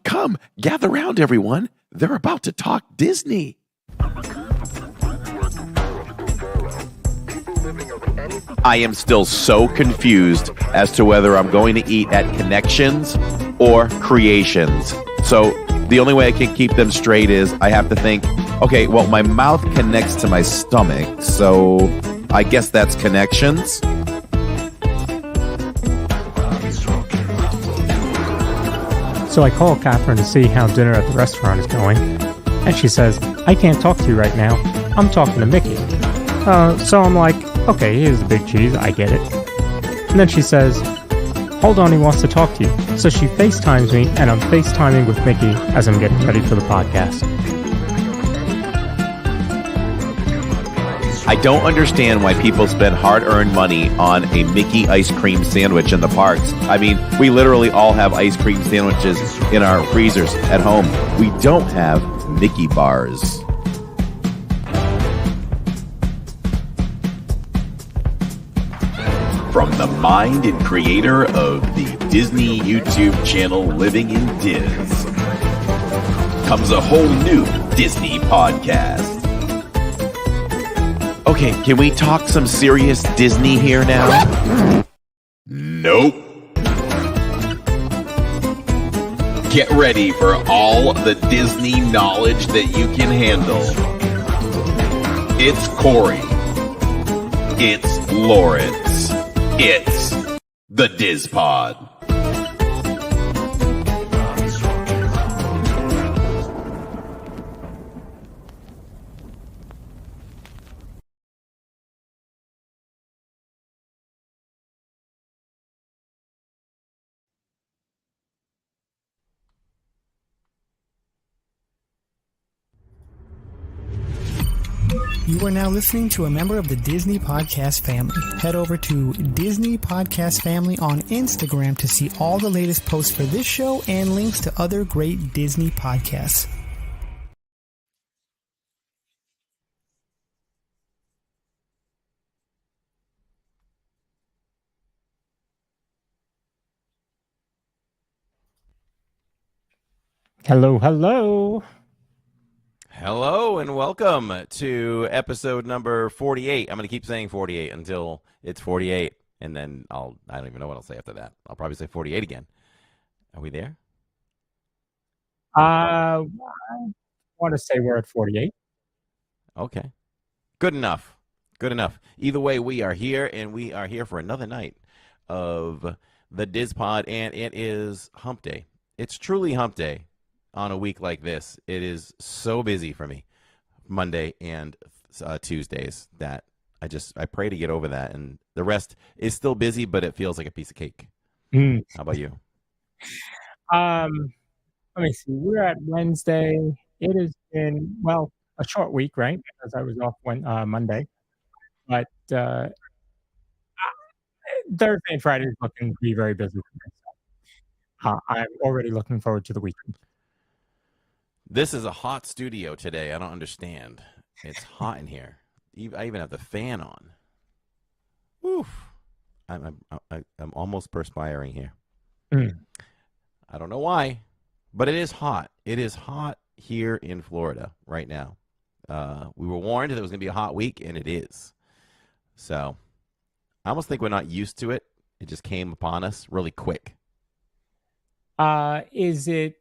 Come, gather round, everyone. They're about to talk Disney. I am still so confused as to whether I'm going to eat at Connections or Creations. So the only way I can keep them straight is I have to think, okay, well, my mouth connects to my stomach, so I guess that's Connections. So I call Catherine to see how dinner at the restaurant is going, and she says, I can't talk to you right now. I'm talking to Mickey. So I'm like, okay, here's the big cheese, I get it. And then she says, hold on, he wants to talk to you. So she FaceTimes me, and I'm FaceTiming with Mickey as I'm getting ready for the podcast. I don't understand why people spend hard-earned money on a Mickey ice cream sandwich in the parks. I mean, we literally all have ice cream sandwiches in our freezers at home. We don't have Mickey bars. From the mind and creator of the Disney YouTube channel Living in Diz comes a whole new Disney podcast. Okay, can we talk some serious Disney here now? Nope. Get ready for all the Disney knowledge that you can handle. It's Corey. It's Lawrence. It's the DIZPod. You are now listening to a member of the Disney Podcast family. Head over to Disney Podcast Family on Instagram to see all the latest posts for this show and links to other great Disney podcasts. Hello. Hello and welcome to episode number 48. I'm going to keep saying 48 until it's 48, and then I don't even know what I'll say after that. I'll probably say 48 again. Are we there? I want to say we're at 48. Okay. Good enough. Either way, we are here, and we are here for another night of the DIZPod, and it is hump day. It's truly hump day. On a week like this, it is so busy for me, Monday and Tuesdays, that I pray to get over that, and the rest is still busy, but it feels like a piece of cake. How about you? Let me see. We're at Wednesday. It has been, well, a short week, right? Because I was off Monday, but Thursday and Friday is looking to be very busy for me. I'm already looking forward to the weekend. This is a hot studio today. I don't understand. It's hot in here. I even have the fan on. Oof. I'm almost perspiring here. I don't know why, but it is hot. It is hot here in Florida right now. We were warned that it was going to be a hot week, and it is. So I almost think we're not used to it. It just came upon us really quick. Is it...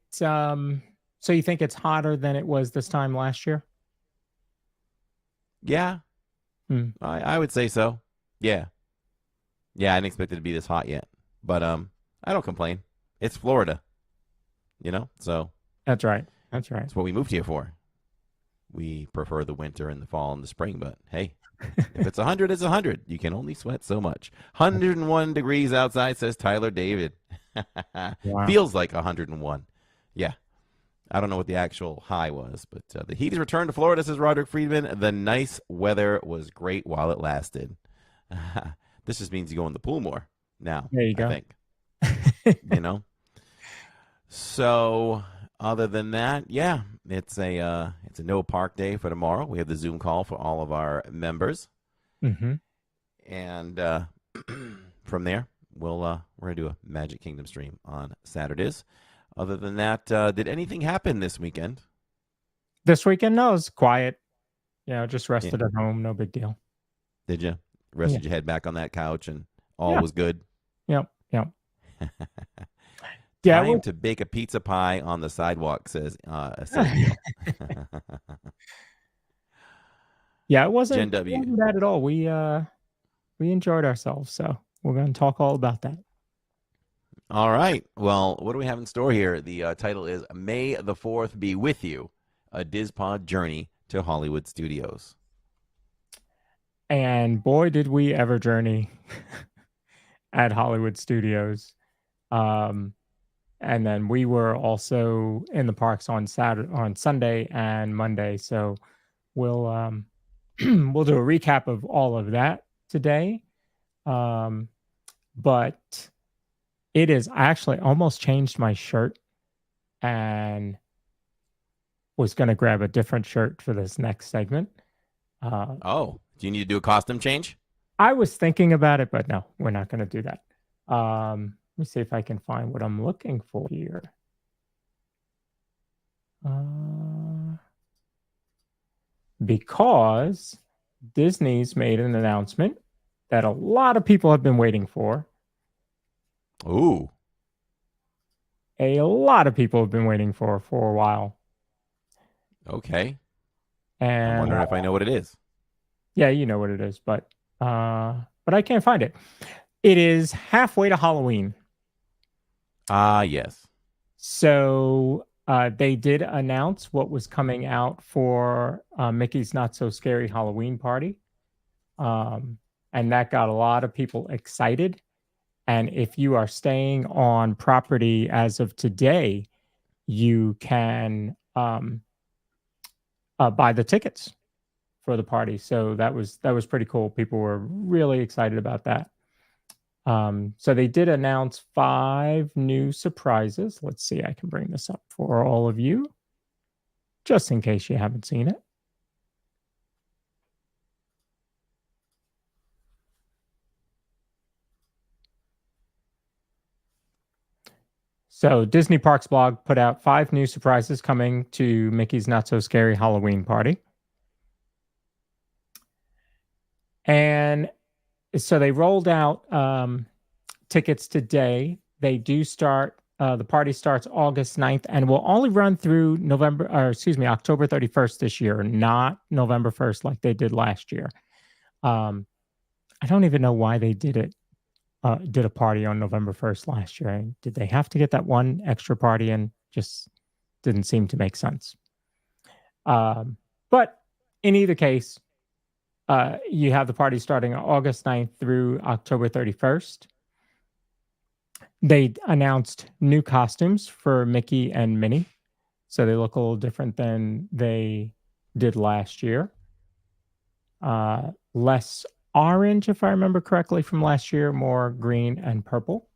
So you think it's hotter than it was this time last year? Yeah. I would say so. Yeah. I didn't expect it to be this hot yet. But I don't complain. It's Florida. So That's right. That's what we moved here for. We prefer the winter and the fall and the spring, but hey, if it's 100, it's 100. You can only sweat so much. 101 degrees outside, says Tyler David. Wow. Feels like 101. Yeah. I don't know what the actual high was, but the heat has returned to Florida, says Roderick Friedman. The nice weather was great while it lasted. This just means you go in the pool more now. There you go. I think. So other than that, yeah, it's a no park day for tomorrow. We have the Zoom call for all of our members. Mm-hmm. And from there, we're going to do a Magic Kingdom stream on Saturdays. Other than that, did anything happen this weekend? This weekend, no, it was quiet. Just rested at home. No big deal. Did you? Rested your head back on that couch and all Yeah. was good? Yep. Time to bake a pizza pie on the sidewalk, says Neil. Yeah, it wasn't, Gen W. it wasn't bad at all. We enjoyed ourselves, so we're going to talk all about that. All right. Well, what do we have in store here? The title is May the 4th Be With You, a DIZPod Journey to Hollywood Studios. And boy, did we ever journey at Hollywood Studios. And then we were also in the parks on Sunday and Monday. So we'll we'll do a recap of all of that today. But it is, I actually almost changed my shirt and was going to grab a different shirt for this next segment. Do you need to do a costume change? I was thinking about it, but no, we're not going to do that. Let me see if I can find what I'm looking for here. Because Disney's made an announcement that a lot of people have been waiting for. Ooh. A lot of people have been waiting for a while. Okay. And I'm wondering if I know what it is. Yeah, you know what it is, but I can't find it. It is halfway to Halloween. Yes. So they did announce what was coming out for Mickey's Not So Scary Halloween Party. And that got a lot of people excited. And if you are staying on property as of today, you can buy the tickets for the party. So that was pretty cool. People were really excited about that. So they did announce 5 new surprises. Let's see, I can bring this up for all of you, just in case you haven't seen it. So Disney Parks blog put out 5 new surprises coming to Mickey's Not So Scary Halloween Party. And so they rolled out tickets today. They do start, the party starts August 9th and will only run through October 31st this year, not November 1st like they did last year. I don't even know why they did it. Did a party on November 1st last year. Did they have to get that one extra party in? Just didn't seem to make sense. But in either case, you have the party starting August 9th through October 31st. They announced new costumes for Mickey and Minnie. So they look a little different than they did last year. Less orange, if I remember correctly, from last year, more green and purple.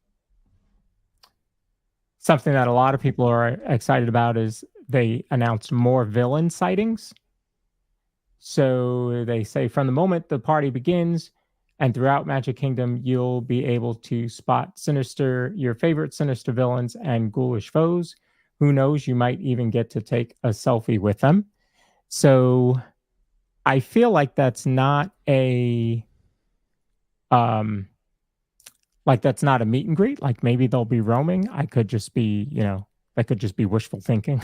Something that a lot of people are excited about is they announced more villain sightings. So they say from the moment the party begins and throughout Magic Kingdom, you'll be able to spot your favorite sinister villains and ghoulish foes. Who knows, you might even get to take a selfie with them. So I feel like that's not a that's not a meet and greet. Like maybe they'll be roaming. I could just be, that could just be wishful thinking.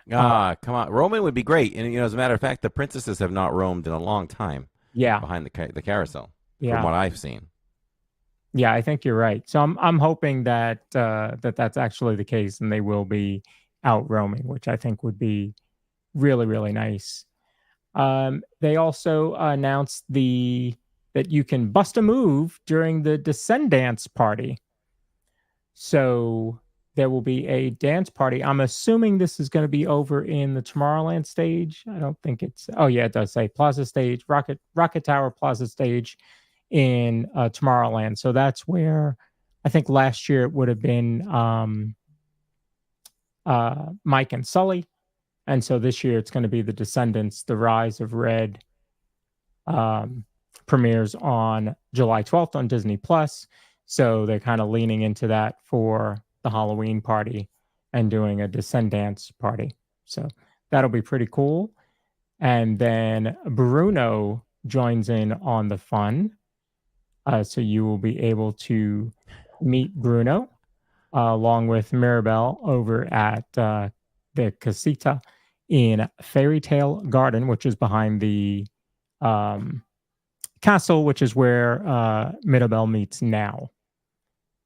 Come on. Roaming would be great. And, as a matter of fact, the princesses have not roamed in a long time. Yeah. Behind the carousel, yeah, from what I've seen. Yeah, I think you're right. So I'm hoping that that's actually the case and they will be out roaming, which I think would be really, really nice. They also announced that you can bust a move during the Descendants party. So there will be a dance party. I'm assuming this is going to be over in the Tomorrowland stage. I don't think it's... Oh, yeah, it does say Plaza Stage, Rocket Tower Plaza Stage in Tomorrowland. So that's where I think last year it would have been Mike and Sully. And so this year it's going to be the Descendants, The Rise of Red, premieres on July 12th on Disney+. So they're kind of leaning into that for the Halloween party. and doing a Descendants party. So that'll be pretty cool. And then Bruno joins in on the fun. So you will be able to meet Bruno along with Mirabelle over at the Casita in Fairy Tale Garden, which is behind the castle, which is where Mirabelle meets now.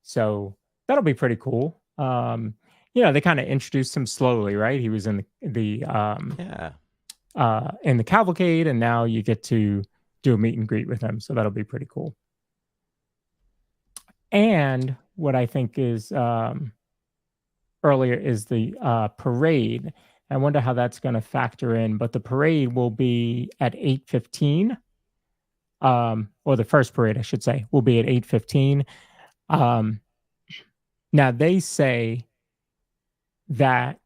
So that'll be pretty cool. They kind of introduced him slowly, right? He was in the in the cavalcade, and now you get to do a meet and greet with him. So that'll be pretty cool. And what I think is earlier is the parade. I wonder how that's going to factor in, but the parade will be at 8:15. Or the first parade, I should say, will be at 8:15. Now they say that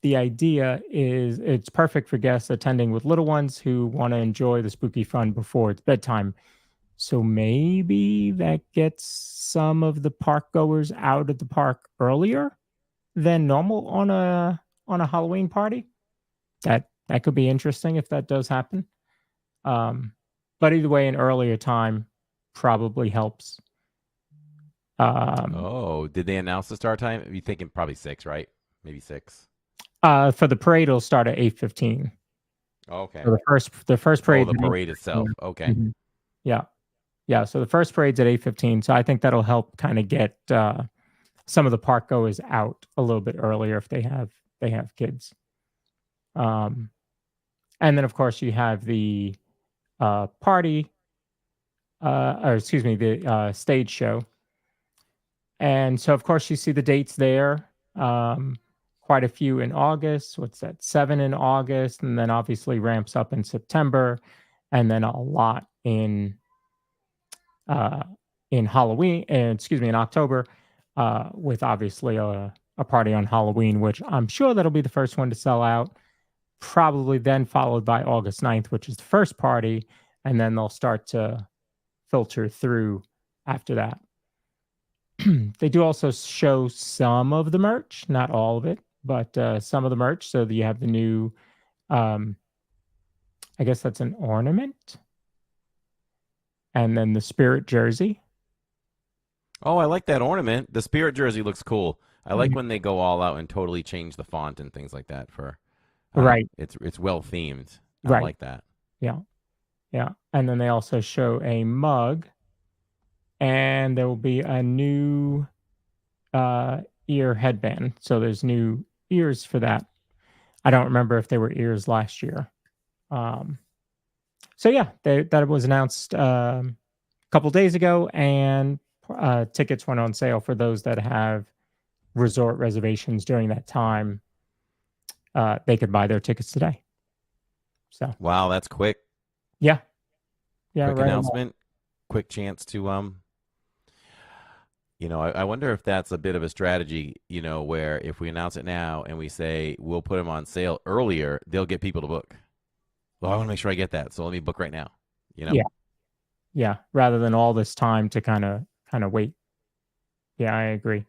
the idea is it's perfect for guests attending with little ones who want to enjoy the spooky fun before it's bedtime. So maybe that gets some of the park goers out of the park earlier than normal on a Halloween party. That could be interesting if that does happen. But either way, an earlier time probably helps. Did they announce the start time? You're thinking probably 6, right? Maybe 6. For the parade, it'll start at 8:15. Okay. So the first parade. The parade itself. Okay. Mm-hmm. Yeah. So the first parade's at 8:15. So I think that'll help kind of get some of the park goers out a little bit earlier if they have kids. And then of course you have the party, the stage show. And so of course you see the dates there. Quite a few in August. What's that? 7 in August, and then obviously ramps up in September, and then a lot in Halloween. In October, with obviously a party on Halloween, which I'm sure that'll be the first one to sell out. Probably then followed by August 9th, which is the first party, and then they'll start to filter through after that. They do also show some of the merch, not all of it, but some of the merch. So you have the new, I guess that's an ornament, and then the spirit jersey. Oh, I like that ornament. The spirit jersey looks cool. I like when they go all out and totally change the font and things like that. Right. It's well themed. I like that. Yeah. And then they also show a mug, and there will be a new ear headband. So there's new ears for that. I don't remember if they were ears last year. So yeah, that was announced a couple days ago, and tickets went on sale for those that have resort reservations during that time. They could buy their tickets today. So wow, that's quick. Yeah. Quick announcement. Quick chance to I wonder if that's a bit of a strategy, where if we announce it now and we say we'll put them on sale earlier, they'll get people to book. Well, I want to make sure I get that, so let me book right now. Yeah. Rather than all this time to kind of wait. Yeah, I agree.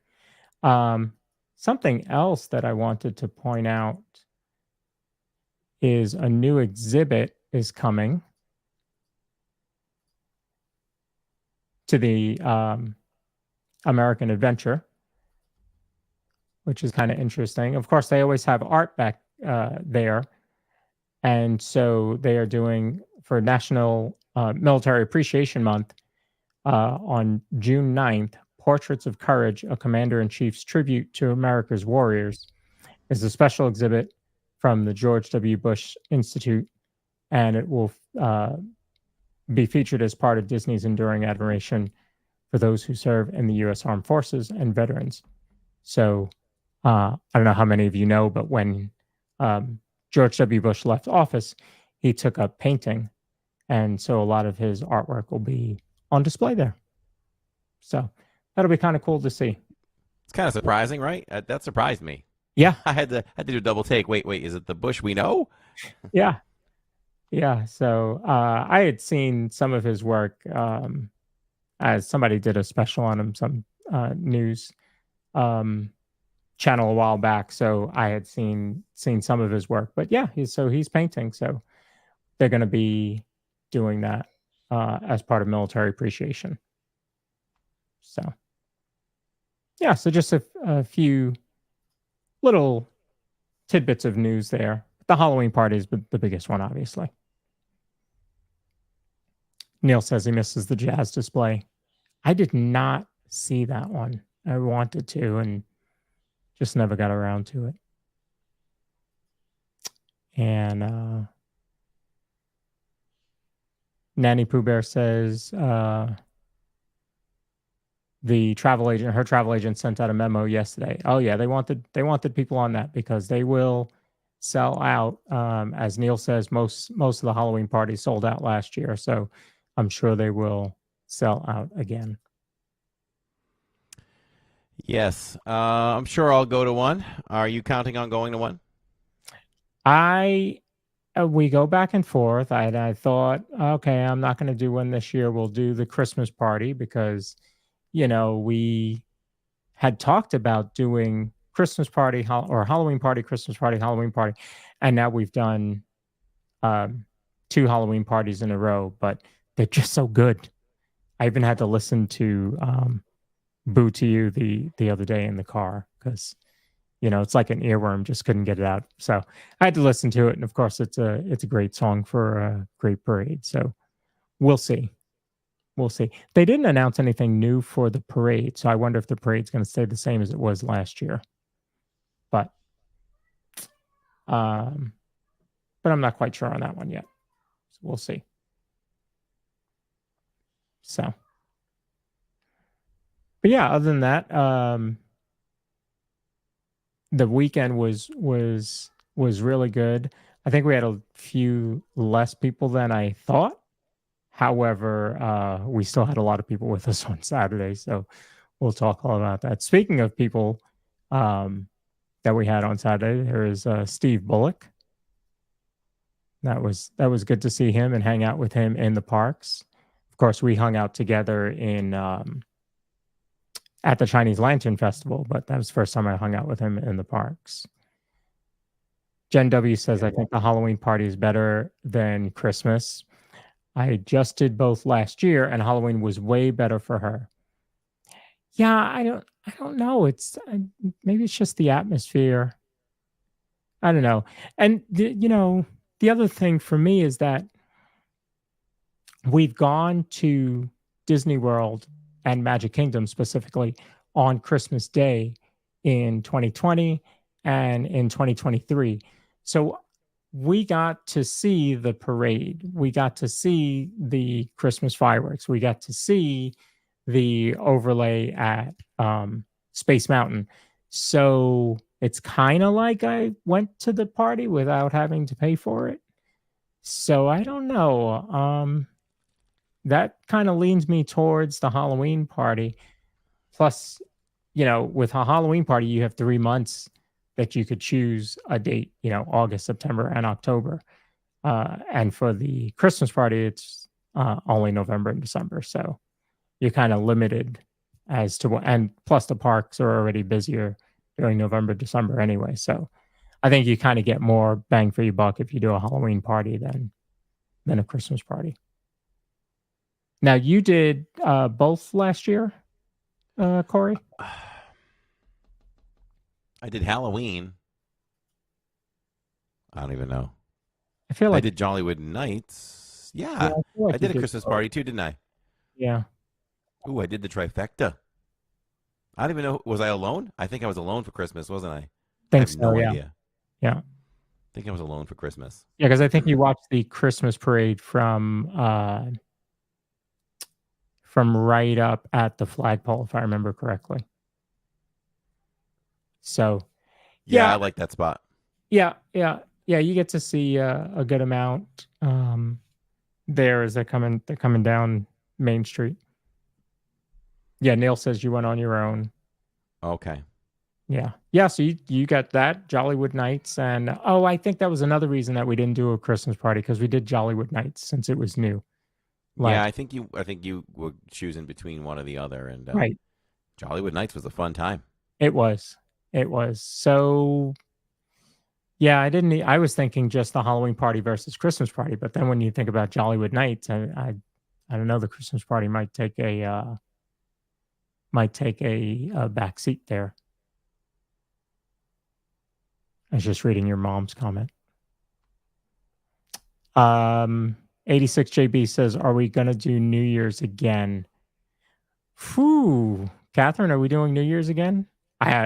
Something else that I wanted to point out is a new exhibit is coming to the American Adventure, which is kind of interesting. Of course, they always have art back there. And so they are doing, for National Military Appreciation Month, on June 9th, Portraits of Courage, a Commander-in-Chief's Tribute to America's Warriors, is a special exhibit from the George W. Bush Institute, and it will be featured as part of Disney's enduring admiration for those who serve in the U.S. Armed Forces and veterans. So I don't know how many of you know, but when George W. Bush left office, he took up painting, and so a lot of his artwork will be on display there. So that'll be kind of cool to see. It's kind of surprising, right? That surprised me. Yeah, I had to do a double take. Wait, is it the Bush we know? Yeah. So I had seen some of his work, as somebody did a special on him, some news. channel a while back, so I had seen some of his work. But yeah, he's painting, so they're going to be doing that as part of military appreciation. So yeah, so just a few little tidbits of news there. The Halloween party is the biggest one, obviously. Neil says he misses the jazz display. I did not see that one. I wanted to and just never got around to it. And Nanny Pooh Bear says the travel agent, her travel agent, sent out a memo yesterday. Oh yeah, they wanted people on that because they will sell out. As Neil says, most of the Halloween parties sold out last year, so I'm sure they will sell out again. Yes, I'm sure I'll go to one. Are you counting on going to one? We go back and forth. I thought, okay, I'm not going to do one this year. We'll do the Christmas party because, we had talked about doing Christmas party or Halloween party, Christmas party, Halloween party, and now we've done 2 Halloween parties in a row. But they're just so good. I even had to listen to Batuu the other day in the car because it's like an earworm, just couldn't get it out. So I had to listen to it, and of course it's a great song for a great parade. So we'll see. They didn't announce anything new for the parade, so I wonder if the parade's going to stay the same as it was last year. But I'm not quite sure on that one yet. So we'll see. So, but yeah, other than that, the weekend was really good. I think we had a few less people than I thought. However, we still had a lot of people with us on Saturday, so we'll talk all about that. Speaking of people that we had on Saturday, there is Steve Bullock. That was good to see him and hang out with him in the parks. Of course, we hung out together in at the Chinese Lantern Festival, but that was the first time I hung out with him in the parks. Jen W says, I think the Halloween party is better than Christmas. I just did both last year, and Halloween was way better for her. Yeah, I don't know. Maybe it's just the atmosphere. I don't know. And the other thing for me is that we've gone to Disney World and Magic Kingdom specifically on Christmas Day in 2020 and in 2023. So we got to see the parade. We got to see the Christmas fireworks. We got to see the overlay at Space Mountain. So it's kind of like I went to the party without having to pay for it. So I don't know. That kind of leans me towards the Halloween party. Plus, with a Halloween party, you have 3 months that you could choose a date, August, September, and October. And for the Christmas party, it's only November and December. So you're kind of limited as to what, and plus the parks are already busier during November, December anyway. So I think you kind of get more bang for your buck if you do a Halloween party than a Christmas party. Now, you did both last year, Corey? I did Halloween. I don't even know. I feel like I did Jollywood Nights. Yeah, I did a Christmas party too, didn't I? Yeah. Ooh, I did the trifecta. I don't even know. Was I alone? I think I was alone for Christmas, wasn't I? Think I have so, no yeah. idea. Yeah. I think I was alone for Christmas. Yeah, because I think you watched the Christmas parade from right up at the flagpole, if I remember correctly. So, yeah, I like that spot. Yeah. You get to see a good amount there as they're coming down Main Street. Yeah, Neil says you went on your own. Okay. Yeah. So you got that Jollywood Nights, and I think that was another reason that we didn't do a Christmas party because we did Jollywood Nights since it was new. Yeah, I think you were choosing between one or the other, and right. Jollywood Nights was a fun time. It was. It was. So yeah, I was thinking just the Halloween party versus Christmas party, but then when you think about Jollywood Nights, I don't know, the Christmas party might take a back seat there. I was just reading your mom's comment. 86JB says, "Are we gonna do New Year's again?" Whew, Catherine, are we doing New Year's again?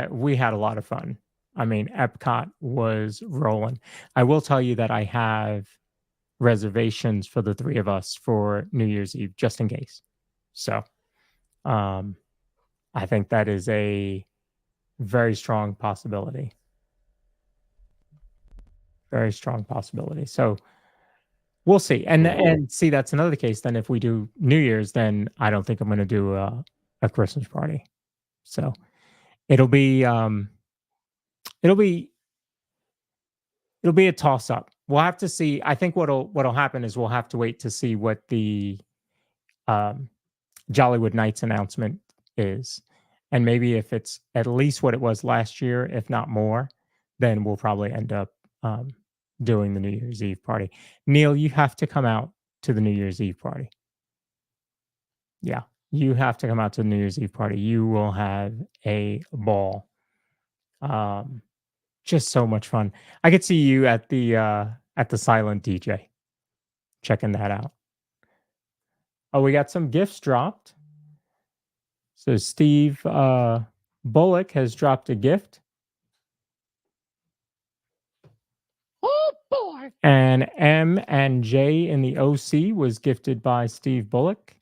We had a lot of fun. I mean, Epcot was rolling. I will tell you that I have reservations for the three of us for New Year's Eve, just in case. So, I think that is a very strong possibility. Very strong possibility. So we'll see. And see, that's another case. Then if we do New Year's, then I don't think I'm going to do a Christmas party. So it'll be a toss up. We'll have to see. I think what'll happen is we'll have to wait to see what the Jollywood Nights announcement is. And maybe if it's at least what it was last year, if not more, then we'll probably end up doing the New Year's Eve party. Neil, you have to come out to the New Year's Eve party. Yeah, you have to come out to the New Year's Eve party. You will have a ball. Just so much fun. I could see you at the silent DJ. Checking that out. Oh, we got some gifts dropped. So Steve Bullock has dropped a gift. Oh boy. And M and J in the OC was gifted by Steve Bullock.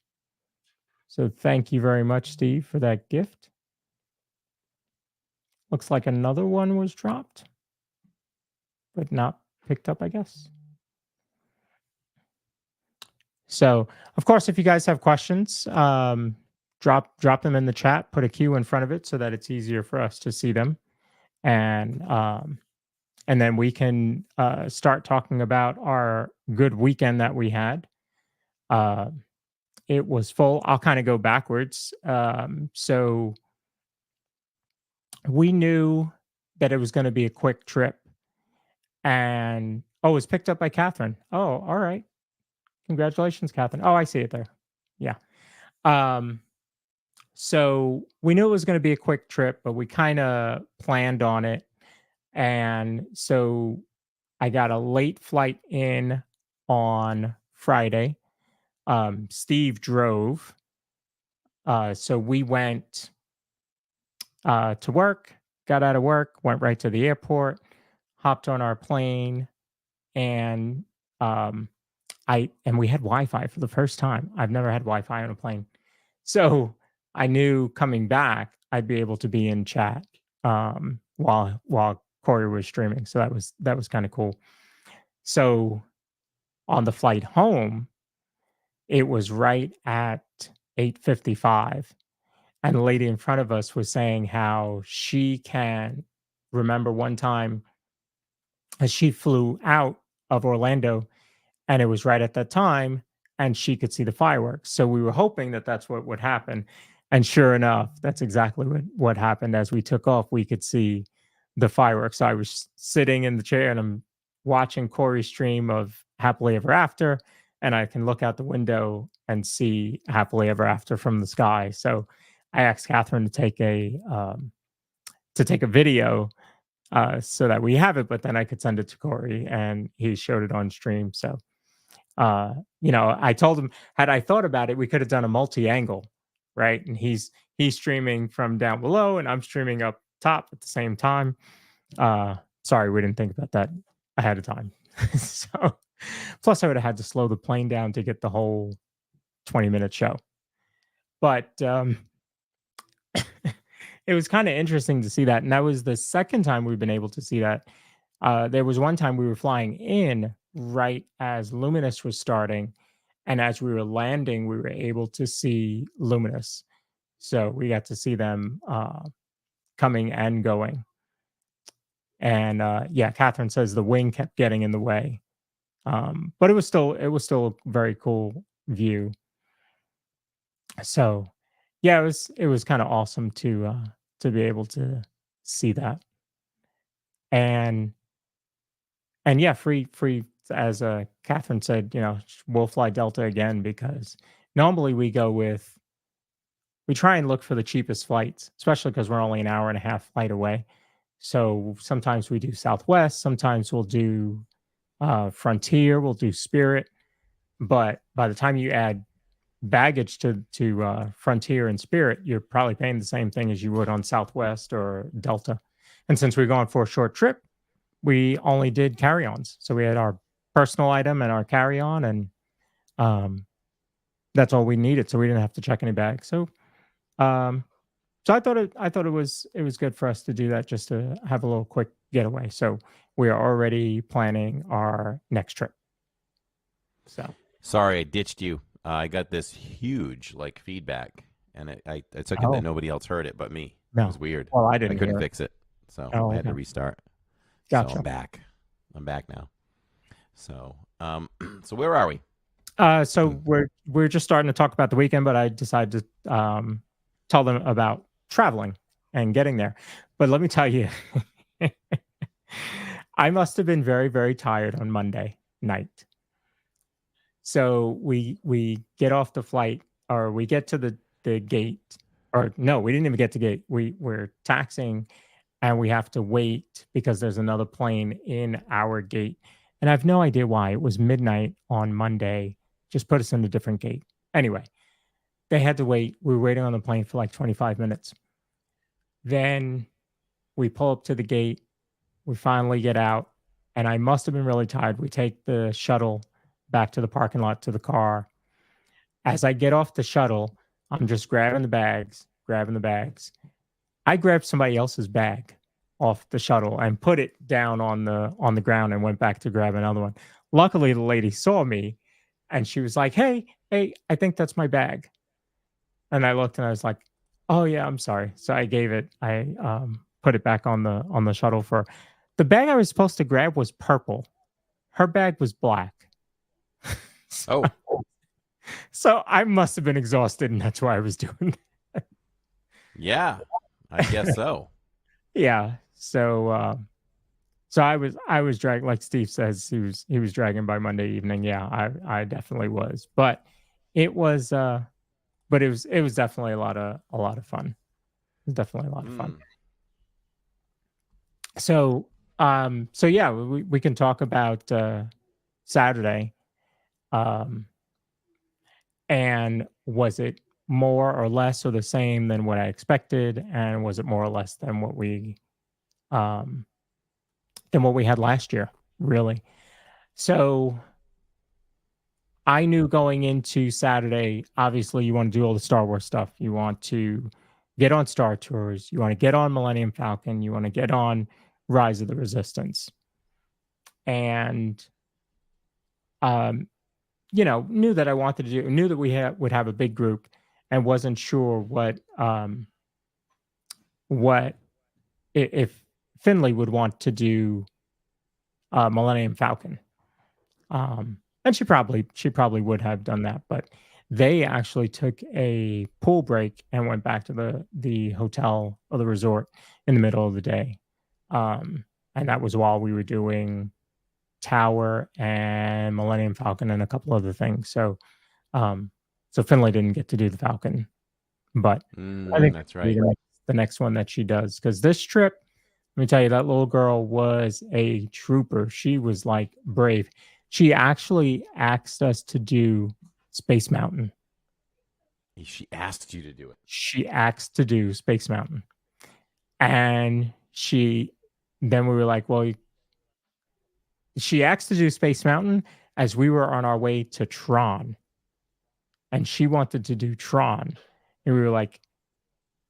So thank you very much, Steve, for that gift. Looks like another one was dropped, but not picked up, I guess. So, of course, if you guys have questions, drop them in the chat. Put a Q in front of it so that it's easier for us to see them, and then we can start talking about our good weekend that we had. It was full. I'll kind of go backwards. So we knew that it was going to be a quick trip, and it was picked up by Catherine. Oh, all right. Congratulations, Catherine. Oh, I see it there. Yeah. So we knew it was going to be a quick trip, but we kind of planned on it. And so I got a late flight in on Friday. Steve drove. So we went to work, got out of work, went right to the airport, hopped on our plane, and we had Wi-Fi for the first time. I've never had Wi-Fi on a plane. So I knew coming back, I'd be able to be in chat while Corey was streaming. So that was kind of cool. So on the flight home, it was right at 8:55. And the lady in front of us was saying how she can remember one time as she flew out of Orlando, and it was right at that time, and she could see the fireworks. So we were hoping that that's what would happen. And sure enough, that's exactly what happened. As we took off, we could see the fireworks. So I was sitting in the chair and I'm watching Corey's stream of Happily Ever After, and I can look out the window and see Happily Ever After from the sky. So I asked Catherine to take a video so that we have it, but then I could send it to Corey, and he showed it on stream. So, I told him, had I thought about it, we could have done a multi-angle, right? And he's streaming from down below, and I'm streaming up top at the same time. Sorry, we didn't think about that ahead of time. So, plus I would have had to slow the plane down to get the whole 20-minute show. But it was kind of interesting to see that. And that was the second time we've been able to see that. There was one time we were flying in right as Luminous was starting. And as we were landing, we were able to see Luminous. So we got to see them coming and going. And Catherine says the wing kept getting in the way. But it was still a very cool view. So yeah, it was kind of awesome to be able to see that. And yeah, free as Catherine said, we'll fly Delta again because normally we try and look for the cheapest flights, especially because we're only an hour and a half flight away. So sometimes we do Southwest, sometimes we'll do Frontier, we'll do Spirit. But by the time you add baggage to Frontier and Spirit, you're probably paying the same thing as you would on Southwest or Delta. And since we're going for a short trip, we only did carry-ons. So we had our personal item and our carry-on, and that's all we needed. So we didn't have to check any bags. So I thought it was good for us to do that, just to have a little quick getaway. So we are already planning our next trip. So sorry, I ditched you. I got this huge feedback, and I took it that nobody else heard it but me. No. It was weird. Well, I didn't. I couldn't hear fix it, so Oh, I had to okay. restart. Gotcha. So I'm back. I'm back now. So so where are we? So we're just starting to talk about the weekend, but I decided to tell them about traveling and getting there. But let me tell you, I must have been very, very tired on Monday night. So we get off the flight, or we get to the gate, or no, we didn't even get to gate. We're taxiing, and we have to wait because there's another plane in our gate. And I have no idea why. It was midnight on Monday. Just put us in a different gate. Anyway, they had to wait. We were waiting on the plane for 25 minutes. Then we pull up to the gate. We finally get out, and I must have been really tired. We take the shuttle back to the parking lot to the car. As I get off the shuttle, I'm just grabbing the bags. I grabbed somebody else's bag off the shuttle and put it down on the ground and went back to grab another one. Luckily, the lady saw me, and she was like, hey, I think that's my bag. And I looked and I was like, oh yeah, I'm sorry. So I gave it, I put it back on the shuttle for the bag I was supposed to grab was purple. Her bag was black. So I must have been exhausted, and that's why I was doing that. Yeah, I guess so. Yeah. So I was dragging, like Steve says, he was dragging by Monday evening. Yeah, I definitely was. But it was definitely a lot of fun. It was definitely a lot of fun. So yeah, we can talk about Saturday. And was it more or less or the same than what I expected? And was it more or less than what we had last year, really? So I knew going into Saturday, obviously you want to do all the Star Wars stuff. You want to get on Star Tours. You want to get on Millennium Falcon. You want to get on Rise of the Resistance. And knew that I wanted to do, knew that we would have a big group, and wasn't sure what if Finley would want to do Millennium Falcon. And she probably would have done that, but they actually took a pool break and went back to the hotel or the resort in the middle of the day. And that was while we were doing Tower and Millennium Falcon and a couple other things. So Finley didn't get to do the Falcon, but I think that's right. The next one that she does, because this trip, let me tell you, that little girl was a trooper. She was brave. She actually asked us to do Space Mountain. She asked you to do it. She asked to do Space Mountain, and then we were like, well. She asked to do Space Mountain as we were on our way to Tron. And she wanted to do Tron. And we were like,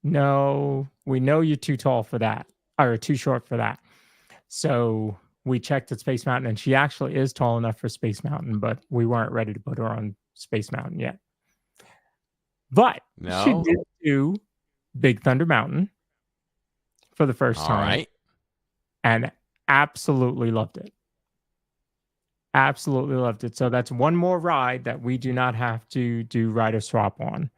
no, we know you're too tall for that, or too short for that. So we checked at Space Mountain, and she actually is tall enough for Space Mountain, but we weren't ready to put her on Space Mountain yet. But she did do Big Thunder Mountain for the first time. Right. And absolutely loved it. Absolutely loved it. So that's one more ride that we do not have to do rider swap on,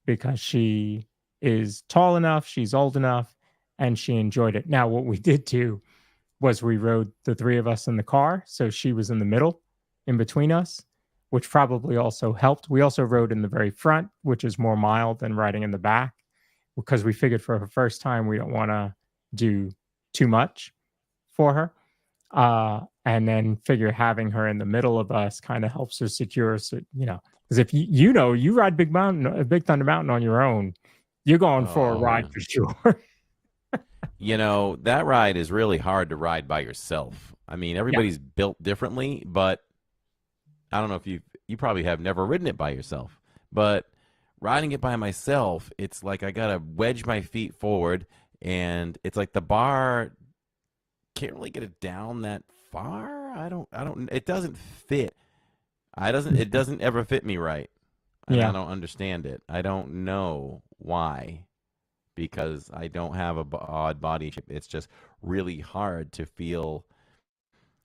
because she is tall enough, she's old enough, and she enjoyed it. Now, what we did do was we rode the three of us in the car, so she was in the middle, in between us, which probably also helped. We also rode in the very front, which is more mild than riding in the back, because we figured for her first time we don't want to do too much for her. And then figure having her in the middle of us kind of helps her secure. So, because if you ride Big Thunder Mountain on your own, you're going for a ride for sure. That ride is really hard to ride by yourself. I mean, everybody's built differently, but I don't know if you probably have never ridden it by yourself, but riding it by myself, it's like I got to wedge my feet forward, and it's like the bar can't really get it down that far. It doesn't fit. It doesn't ever fit me right. And I don't understand it. I don't know why, because I don't have a odd body shape. It's just really hard to feel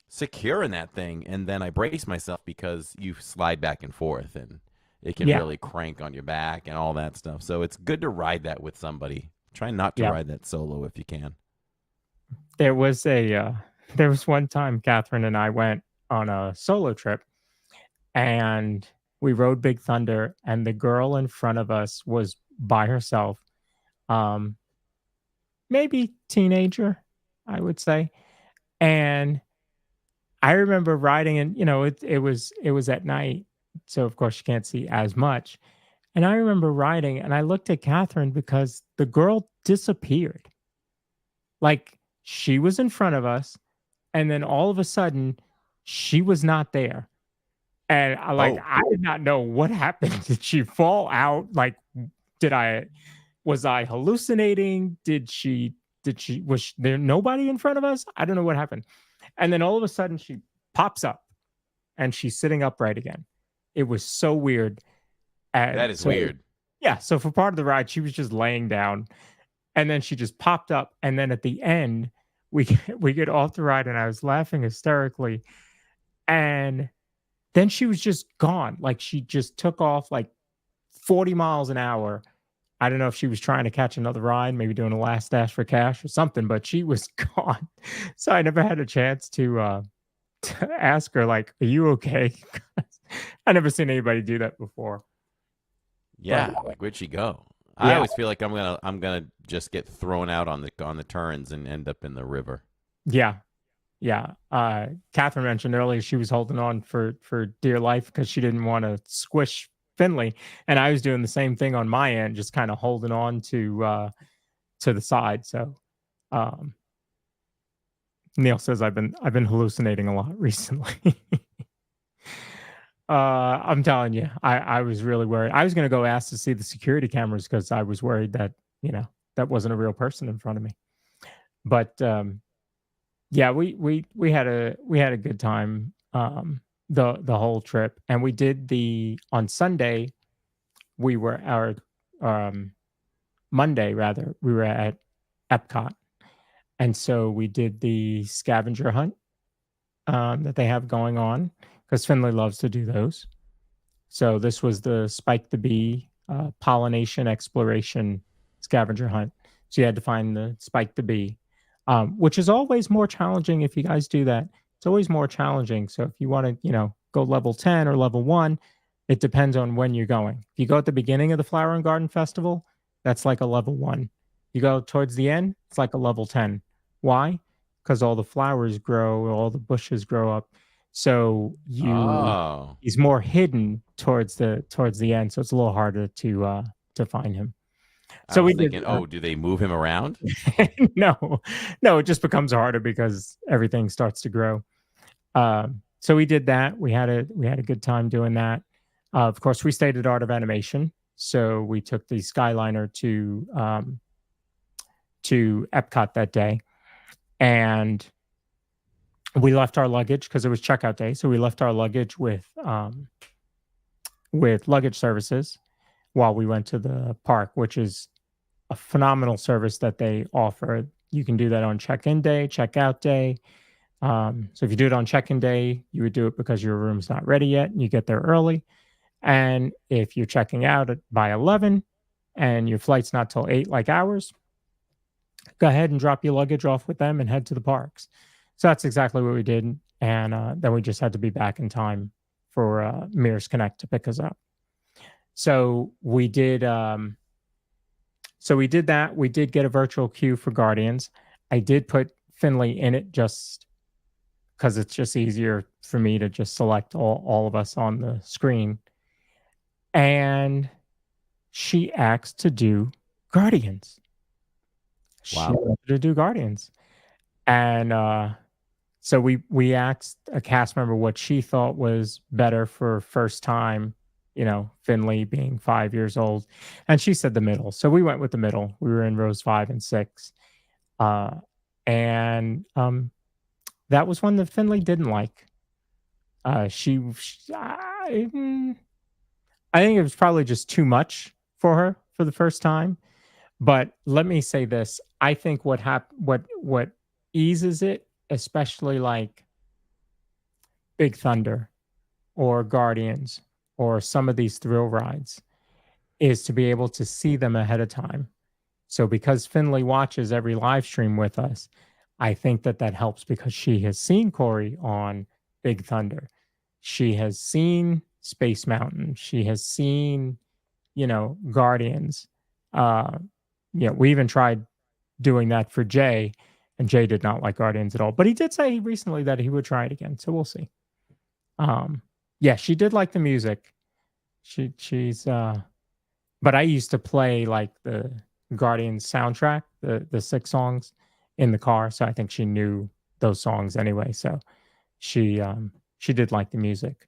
secure in that thing. And then I brace myself because you slide back and forth, and it can really crank on your back and all that stuff. So it's good to ride that with somebody. Try not to ride that solo if you can. There was one time Catherine and I went on a solo trip, and we rode Big Thunder, and the girl in front of us was by herself, maybe teenager, I would say. And I remember riding, and it was at night, so of course you can't see as much. And I remember riding, and I looked at Catherine because the girl disappeared. Like, she was in front of us, and then all of a sudden, she was not there. And I did not know what happened. Did she fall out? Like, was I hallucinating? Was there nobody in front of us? I don't know what happened. And then all of a sudden, she pops up, and she's sitting upright again. It was so weird. That is weird. Yeah. So for part of the ride, she was just laying down, and then she just popped up. And then at the end, we get off the ride, and I was laughing hysterically. And then she was just gone. Like, she just took off like 40 miles an hour. I don't know if she was trying to catch another ride, maybe doing a last dash for cash or something, but she was gone. So I never had a chance to ask her, like, are you okay? I never seen anybody do that before. Yeah, like, where'd she go? I always feel like I'm gonna just get thrown out on the turns and end up in the river. Yeah. Catherine mentioned earlier she was holding on for dear life because she didn't want to squish Finley, and I was doing the same thing on my end, just kind of holding on to the side. So Neil says I've been hallucinating a lot recently. I'm telling you, I was really worried. I was going to go ask to see the security cameras because I was worried that that wasn't a real person in front of me. But yeah, we had a good time the whole trip, and we did on Sunday. We were Monday rather. We were at Epcot, and so we did the scavenger hunt that they have going on, because Finley loves to do those. So this was the Spike the Bee pollination exploration scavenger hunt. So you had to find the Spike the Bee, which is always more challenging if you guys do that. It's always more challenging. So if you want to, go level 10 or level 1, it depends on when you're going. If you go at the beginning of the Flower and Garden Festival, that's like a level 1. You go towards the end, it's like a level 10. Why? Because all the flowers grow, all the bushes grow up. So he's more hidden towards the end, so it's a little harder to find him. So we thinking, do they move him around? No, it just becomes harder because everything starts to grow. So we did that. We had a good time doing that. Of course, we stayed at Art of Animation, so we took the Skyliner to Epcot that day, and we left our luggage because it was checkout day. So we left our luggage with luggage services while we went to the park, which is a phenomenal service that they offer. You can do that on check-in day, check-out day. So if you do it on check-in day, you would do it because your room's not ready yet and you get there early. And if you're checking out by 11 and your flight's not till 8 like ours, go ahead and drop your luggage off with them and head to the parks. So that's exactly what we did. And then we just had to be back in time for Mirrors Connect to pick us up. So we did. So we did that. We did get a virtual queue for Guardians. I did put Finley in it just because it's just easier for me to just select all of us on the screen. And she asked to do Guardians. Wow. She wanted to do Guardians. And so we asked a cast member what she thought was better for first time, Finley being 5 years old. And she said the middle. So we went with the middle. We were in rows 5 and 6. And that was one that Finley didn't like. I think it was probably just too much for her for the first time. But let me say this: I think what eases it, especially like Big Thunder or Guardians or some of these thrill rides, is to be able to see them ahead of time. So because Finley watches every live stream with us, I think that helps because she has seen Corey on Big Thunder. She has seen Space Mountain. She has seen, Guardians. We even tried doing that for Jay, and Jay did not like Guardians at all. But he did say recently that he would try it again. So we'll see. She did like the music. She's but I used to play like the Guardians soundtrack, the 6 songs in the car. So I think she knew those songs anyway. So she did like the music.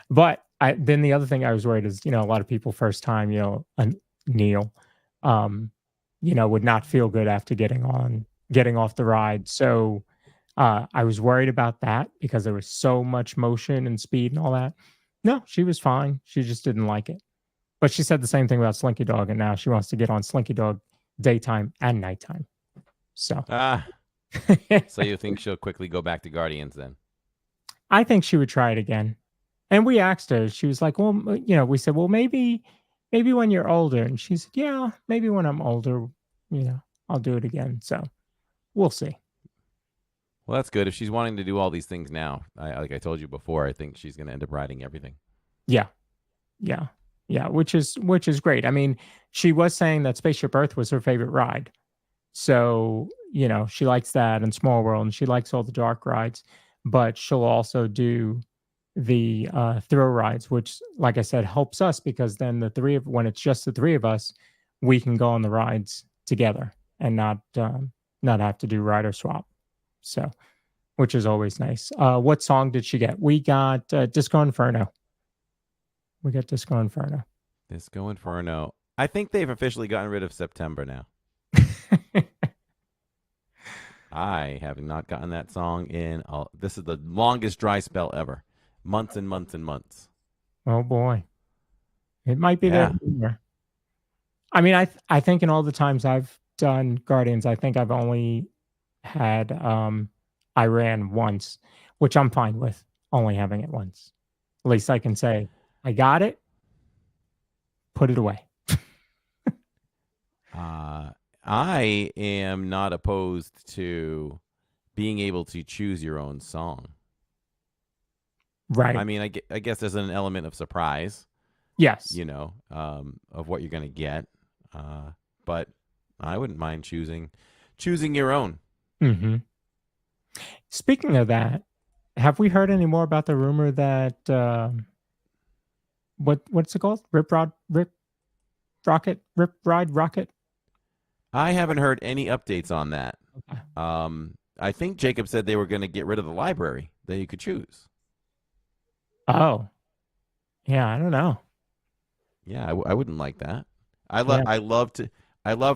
But then the other thing I was worried is, a lot of people first time, Neil, would not feel good after getting off the ride. So I was worried about that because there was so much motion and speed and all that. No, she was fine. She just didn't like it. But she said the same thing about Slinky Dog, and now she wants to get on Slinky Dog daytime and nighttime. So, so you think she'll quickly go back to Guardians then? I think she would try it again. And we asked her. She was like, "Well, we said, well, maybe when you're older." And she said, "Yeah, maybe when I'm older, I'll do it again." So, we'll see. Well, that's good. If she's wanting to do all these things now, like I told you before, I think she's going to end up riding everything. Yeah, which is great. I mean, she was saying that Spaceship Earth was her favorite ride. So, she likes that and Small World, and she likes all the dark rides. But she'll also do the thrill rides, which, like I said, helps us because then when it's just the 3 of us, we can go on the rides together and not have to do rider swap. So, which is always nice. What song did she get? We got Disco Inferno. We got Disco Inferno. Disco Inferno. I think they've officially gotten rid of September now. I have not gotten that song in. This is the longest dry spell ever. Months and months and months. Oh boy, it might be there. I mean, I think in all the times I've done Guardians, I think I've only had I ran once, which I'm fine with only having it once. At least I can say I got it. Put it away. I am not opposed to being able to choose your own song. Right. I mean, I guess there's an element of surprise. Yes. Of what you're going to get. But I wouldn't mind choosing your own. Mm-hmm. Speaking of that, have we heard any more about the rumor that what's it called? Rip Ride Rocket? I haven't heard any updates on that. Okay. I think Jacob said they were going to get rid of the library that you could choose. Oh, yeah, I don't know. Yeah, I wouldn't like that. I love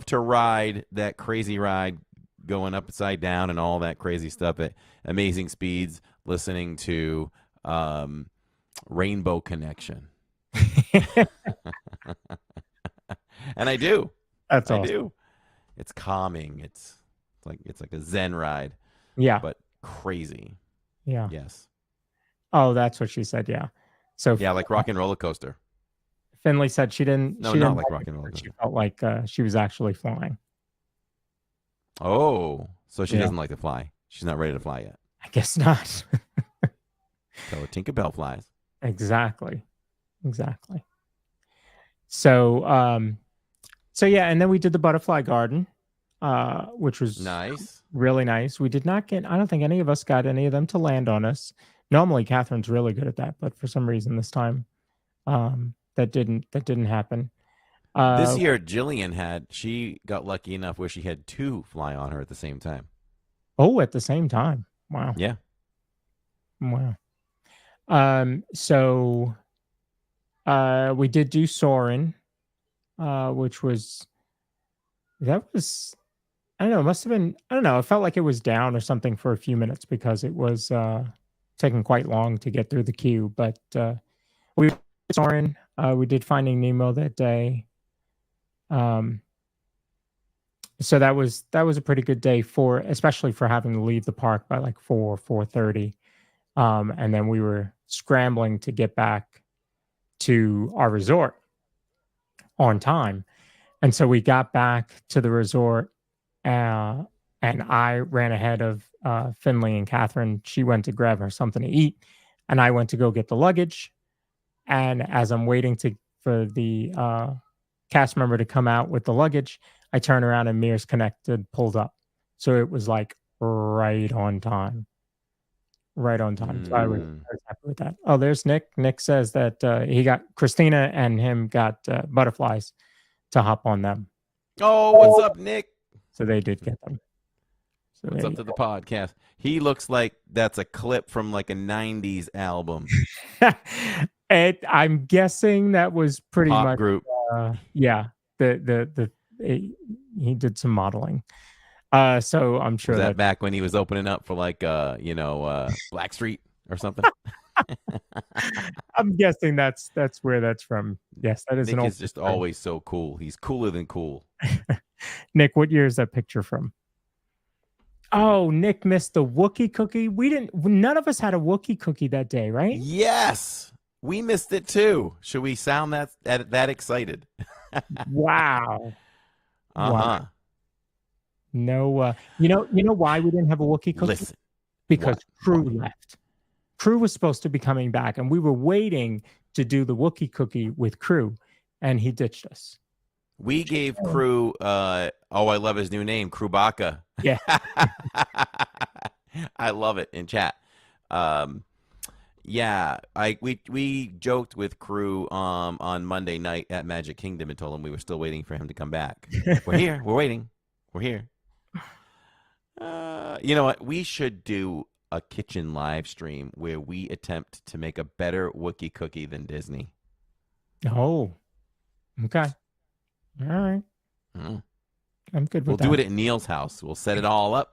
to ride that crazy ride going upside down and all that crazy stuff at amazing speeds, listening to Rainbow Connection. And I do. That's I awesome. do. It's calming. It's like a Zen ride. Yeah. But crazy. Yeah. Yes. Oh, that's what she said. Yeah. So yeah, like Rock and Roller Coaster. Finley said she didn't. No, she not didn't like Rock and Roller She Coaster. felt like she was actually flying. Oh, so she Yeah. doesn't like to fly. She's not ready to fly yet. I guess not. Tell her Tinkerbell flies. Exactly. So yeah, and then we did the butterfly garden, which was Nice. really nice. We did not get, I don't think any of us got any of them to land on us. Normally Catherine's really good at that, but for some reason this time that didn't happen. This year, she got lucky enough where she had 2 fly on her at the same time. Oh, at the same time. Wow. Yeah. Wow. So we did do Soarin', which was I don't know, it must have been, I don't know, it felt like it was down or something for a few minutes because it was taking quite long to get through the queue. But we did Soarin', we did Finding Nemo that day. So that was a pretty good day especially for having to leave the park by like 4:30. And then we were scrambling to get back to our resort on time. And so we got back to the resort, and I ran ahead of Finley and Catherine. She went to grab her something to eat, and I went to go get the luggage. And as I'm waiting for the cast member to come out with the luggage, I turn around and Mears Connected pulled up. So it was like right on time. Right on time. So I was happy with that. Oh, there's Nick. Nick says that Christina and him got butterflies to hop on them. Oh, what's up, Nick? So they did get them. So What's up to the podcast? He looks like that's a clip from like a 90s album. I'm guessing that was pretty Pop much group. Yeah. He did some modeling. So I'm sure Was that back when he was opening up for like Black Street or something? I'm guessing that's where that's from. Yes, that is Nick an old is just always so cool. He's cooler than cool. Nick, what year is that picture from? Oh, Nick missed the Wookiee cookie. None of us had a Wookiee cookie that day, right? Yes. We missed it too. Should we sound that excited? Wow. Uh-huh. Wow. No, you know why we didn't have a Wookiee cookie? Listen. Because Crew left. Crew was supposed to be coming back, and we were waiting to do the Wookiee cookie with Crew, and he ditched us. We gave Crew, I love his new name, Chewbacca. Yeah. I love it in chat. Yeah, we joked with Crew on Monday night at Magic Kingdom and told him we were still waiting for him to come back. We're here. We're waiting. We're here. You know what? We should do a kitchen live stream where we attempt to make a better Wookiee cookie than Disney. Oh, okay. All right. I'm good with that. We'll do it at Neil's house. We'll set it all up.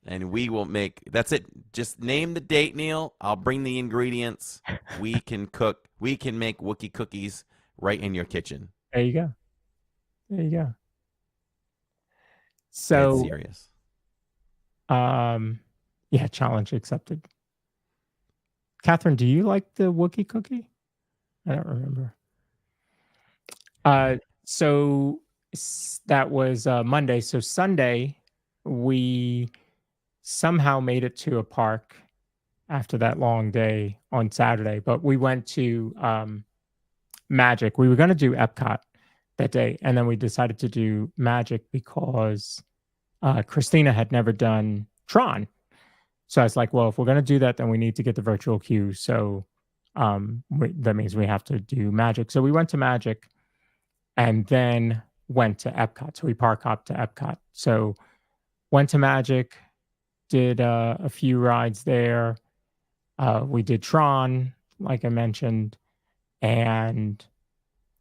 And we will that's it. Just name the date, Neil. I'll bring the ingredients. We can cook. We can make Wookiee cookies right in your kitchen. There you go. So Dead serious. Yeah, challenge accepted. Catherine, do you like the Wookiee cookie? I don't remember. So that was Monday. So Sunday, we somehow made it to a park after that long day on Saturday, but we went to Magic. We were going to do Epcot that day, and then we decided to do Magic because Christina had never done Tron. So I was like, well, if we're going to do that, then we need to get the virtual queue. So that means we have to do Magic. So we went to Magic and then went to Epcot. So we park hopped to Epcot. So went to Magic, did a few rides there. We did Tron, like I mentioned. And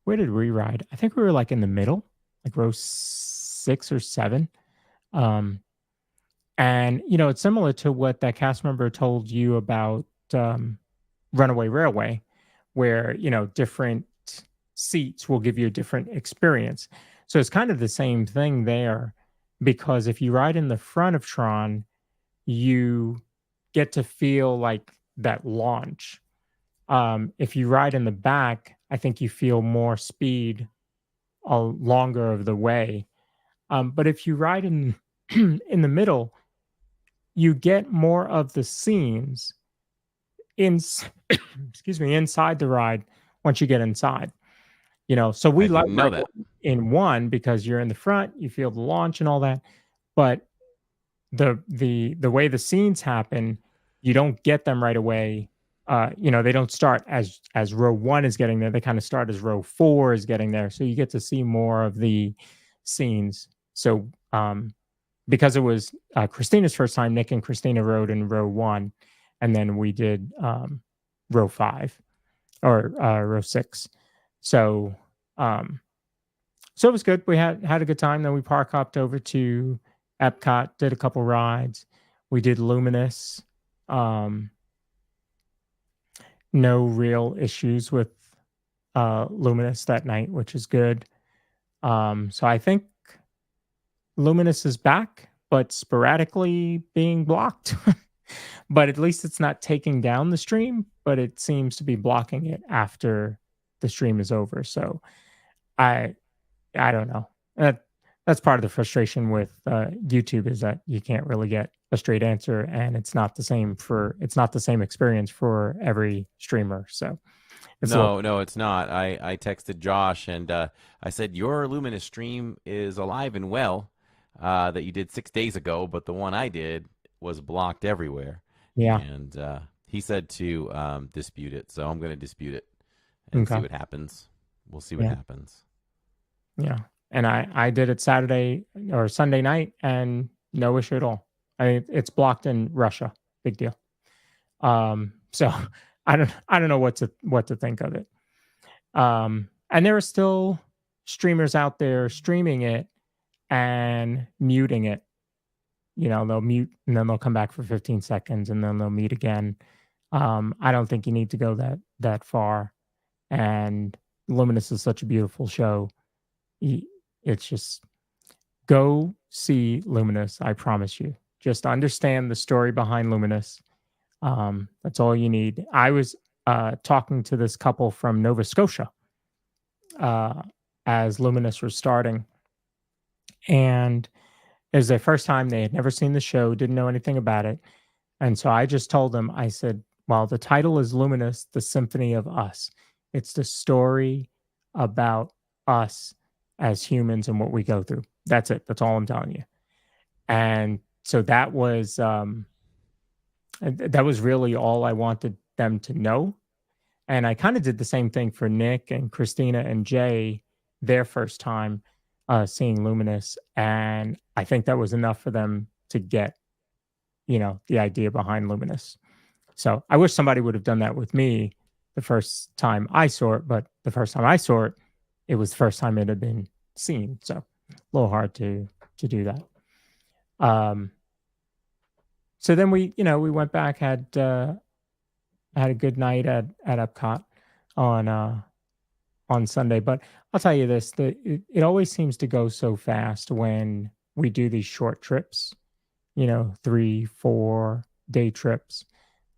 where did we ride? I think we were like in the middle, like row 6 or 7. And, it's similar to what that cast member told you about Runaway Railway, where, different seats will give you a different experience. So it's kind of the same thing there, because if you ride in the front of Tron, you get to feel like that launch. If you ride in the back, I think you feel more speed longer of the way. But if you ride in in the middle, you get more of the scenes in excuse me, inside the ride once you get inside. So we I like didn't know right that. in one because you're in the front, you feel the launch and all that. But the way the scenes happen, you don't get them right away. They don't start as row one is getting there. They kind of start as row four is getting there. So you get to see more of the scenes. So because it was Christina's first time, Nick and Christina rode in row one, and then we did row five or row six. So so it was good. We had a good time. Then we park hopped over to Epcot, did a couple rides. We did Luminous. No real issues with Luminous that night, which is good. So I think Luminous is back, but sporadically being blocked. But at least it's not taking down the stream, but it seems to be blocking it after the stream is over. So I don't know. That's part of the frustration with YouTube is that you can't really get a straight answer, and it's not the same experience for every streamer. So No, it's not. I texted Josh and I said your Luminous stream is alive and well that you did 6 days ago, but the one I did was blocked everywhere. Yeah. And he said to dispute it, so I'm going to dispute it and see what happens. We'll see what happens. Yeah. And I did it Saturday or Sunday night and no issue at all. It's blocked in Russia. Big deal. So I don't know what to think of it. And there are still streamers out there streaming it and muting it. They'll mute and then they'll come back for 15 seconds and then they'll mute again. I don't think you need to go that far. And Luminous is such a beautiful show. It's just go see Luminous. I promise you. Just understand the story behind Luminous. That's all you need. I was talking to this couple from Nova Scotia as Luminous was starting, and it was their first time. They had never seen the show, didn't know anything about it, and so I just told them. I said, "Well, the title is Luminous: The Symphony of Us. It's the story about us as humans and what we go through. That's it. That's all I'm telling you." And so that was really all I wanted them to know. And I kind of did the same thing for Nick and Christina and Jay, their first time seeing Luminous. And I think that was enough for them to get, the idea behind Luminous. So I wish somebody would have done that with me the first time I saw it. But the first time I saw it, it was the first time it had been seen. So a little hard to do that. So then we went back, had a good night at Epcot on Sunday. But I'll tell you this, it always seems to go so fast when we do these short trips, 3-4 day trips.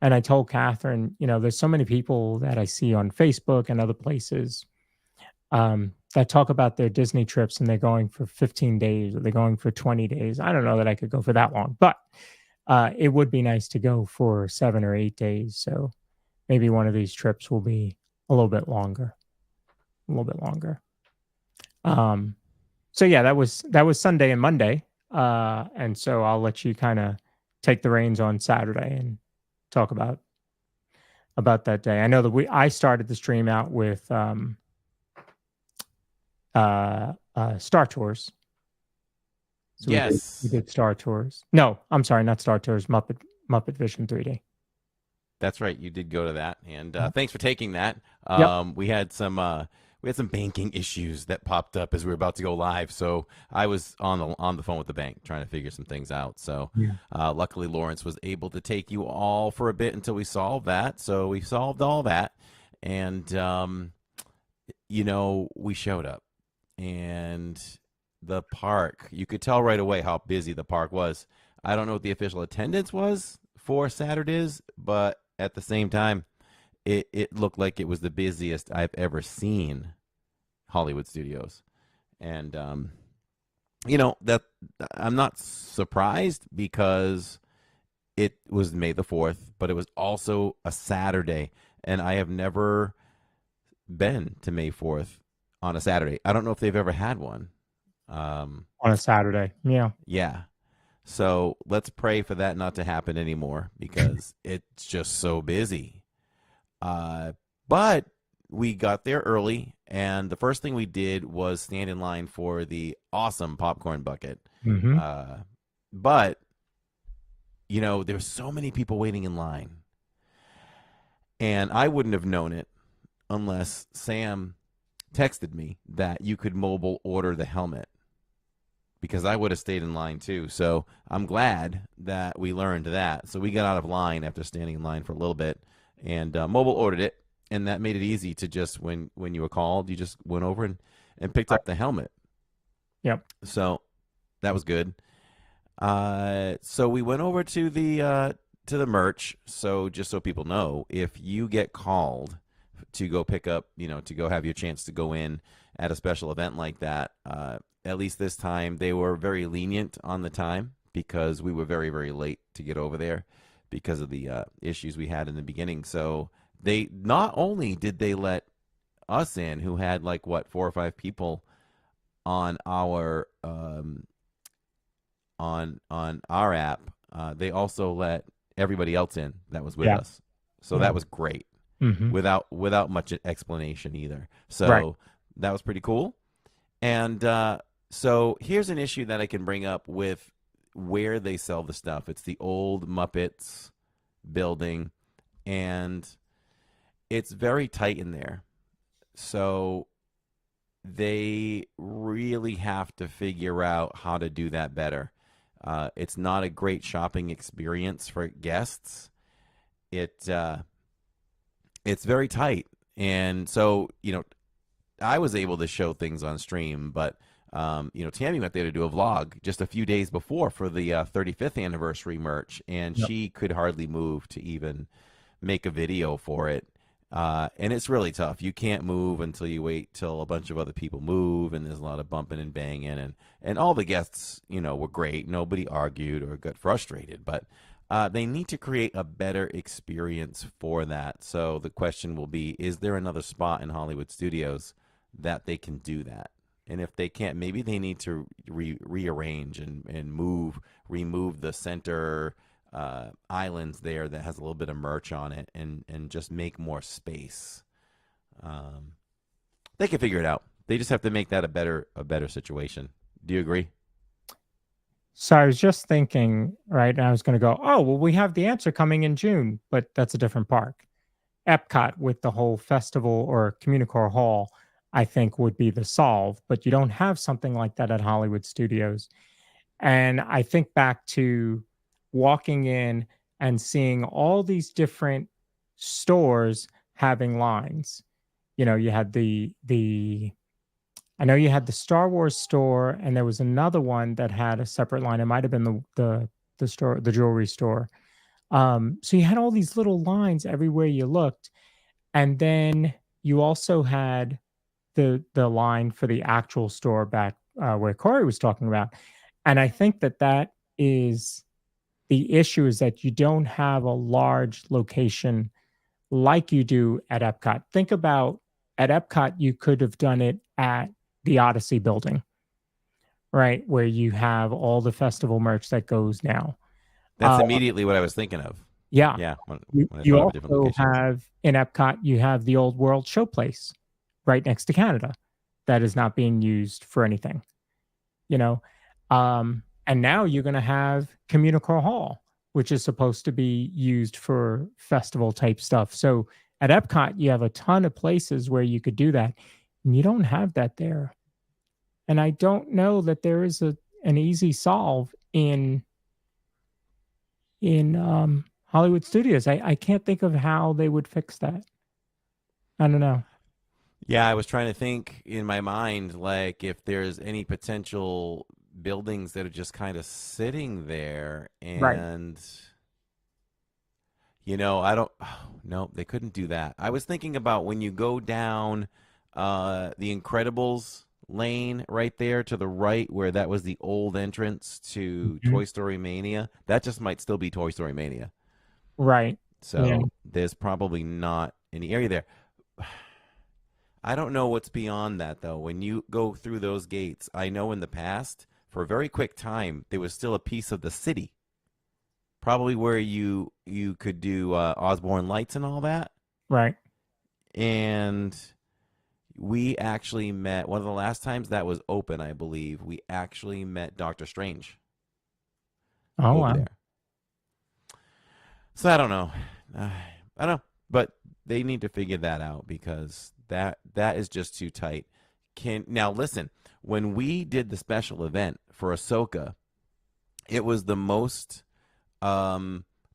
And I told Catherine, there's so many people that I see on Facebook and other places that talk about their Disney trips and they're going for 15 days or they're going for 20 days. I don't know that I could go for that long, but it would be nice to go for 7 or 8 days. So maybe one of these trips will be a little bit longer. So yeah, that was Sunday and Monday. And so I'll let you kind of take the reins on Saturday and talk about that day. I know that I started the stream out with Star Tours. So yes, we did Star Tours. No, I'm sorry, not Star Tours. Muppet Vision 3D. That's right. You did go to that, and thanks for taking that. Yep. We had some banking issues that popped up as we were about to go live, so I was on the phone with the bank trying to figure some things out. So luckily, Lawrence was able to take you all for a bit until we solved that. So we solved all that, and we showed up, and the park, you could tell right away how busy the park was. I don't know what the official attendance was for Saturdays, but at the same time, it looked like it was the busiest I've ever seen Hollywood Studios. And that I'm not surprised because it was May the 4th, but it was also a Saturday, and I have never been to May 4th on a Saturday. I don't know if they've ever had one. On a Saturday. Yeah. Yeah. So let's pray for that not to happen anymore because it's just so busy. But we got there early, and the first thing we did was stand in line for the awesome popcorn bucket. Mm-hmm. But, there were so many people waiting in line. And I wouldn't have known it unless Sam texted me that you could mobile order the helmet, because I would have stayed in line too. So I'm glad that we learned that. So we got out of line after standing in line for a little bit and mobile ordered it. And that made it easy to just, when you were called, you just went over and picked up the helmet. Yep. So that was good. So we went over to the merch. So just so people know, if you get called to go pick up, to go have your chance to go in at a special event like that, at least this time, they were very lenient on the time because we were very, very late to get over there because of the issues we had in the beginning. So they not only did they let us in, who had 4 or 5 people on our on our app, they also let everybody else in that was with us. So that was great. Mm-hmm. Without much explanation either. So that was pretty cool. And so here's an issue that I can bring up with where they sell the stuff. It's the old Muppets building, and it's very tight in there. So they really have to figure out how to do that better. It's not a great shopping experience for guests. It's very tight. And so, I was able to show things on stream, but Tammy went there to do a vlog just a few days before for the 35th anniversary merch, and she could hardly move to even make a video for it. And it's really tough. You can't move until you wait till a bunch of other people move, and there's a lot of bumping and banging, and all the guests, were great. Nobody argued or got frustrated, but they need to create a better experience for that. So the question will be, is there another spot in Hollywood Studios that they can do that? And if they can't, maybe they need to rearrange and remove the center islands there that has a little bit of merch on it, and just make more space. They can figure it out. They just have to make that a better situation. Do you agree? So I was just thinking, right? And I was going to go, oh, well, we have the answer coming in June, but that's a different park. Epcot with the whole festival or Communicore Hall, I think would be the solve, but you don't have something like that at Hollywood Studios. And I think back to walking in and seeing all these different stores having lines. You had I know you had the Star Wars store, and there was another one that had a separate line. It might have been the store, the jewelry store. So you had all these little lines everywhere you looked, and then you also had the line for the actual store back where Corey was talking about. And I think that is the issue, is that you don't have a large location like you do at Epcot. Think about, at Epcot, you could have done it at the Odyssey building, right? Where you have all the festival merch that goes now. That's immediately what I was thinking of. Yeah. Yeah. You also have, in Epcot, you have the Old World Showplace right next to Canada that is not being used for anything, and now you're going to have Communicore Hall, which is supposed to be used for festival type stuff. So at Epcot, you have a ton of places where you could do that, and you don't have that there. And I don't know that there is an easy solve in Hollywood Studios. I can't think of how they would fix that. I don't know. Yeah, I was trying to think in my mind, if there's any potential buildings that are just kind of sitting there, and I don't. No, they couldn't do that. I was thinking about when you go down the Incredibles lane right there to the right where that was the old entrance to Toy Story Mania. That just might still be Toy Story Mania. Right. So Yeah. there's probably not any area there. I don't know what's beyond that, though. When you go through those gates, I know in the past, for a very quick time, there was still a piece of the city. Probably where you could do Osborne Lights and all that. Right. And we actually met, one of the last times that was open, I believe, we actually met Doctor Strange Oh, over wow. there. So I don't know. I don't know. But they need to figure that out because that is just too tight. Now listen, when we did the special event for Ahsoka, it was the most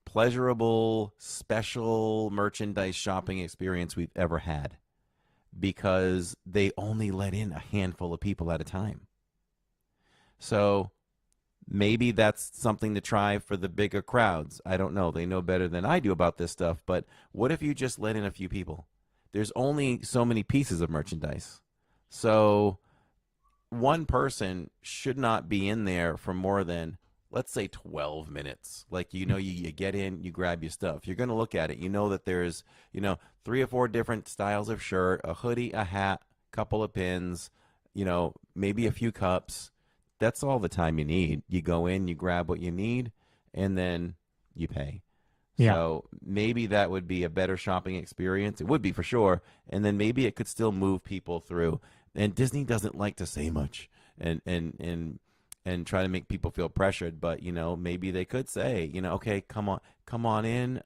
pleasurable special merchandise shopping experience we've ever had because they only let in a handful of people at a time. So maybe that's something to try for the bigger crowds. I don't know. They know better than I do about this stuff. But what if you just let in a few people? There's only so many pieces of merchandise. So one person should not be in there for more than, let's say, 12 minutes. Like, you get in, you grab your stuff. You're going to look at it. You know that there's, 3 or 4 different styles of shirt, a hoodie, a hat, couple of pins, maybe a few cups. That's all the time you need. You go in, you grab what you need, and then you pay. Yeah. So maybe that would be a better shopping experience. It would be for sure. And then maybe it could still move people through. And Disney doesn't like to say much and try to make people feel pressured. But, maybe they could say, okay, come on in,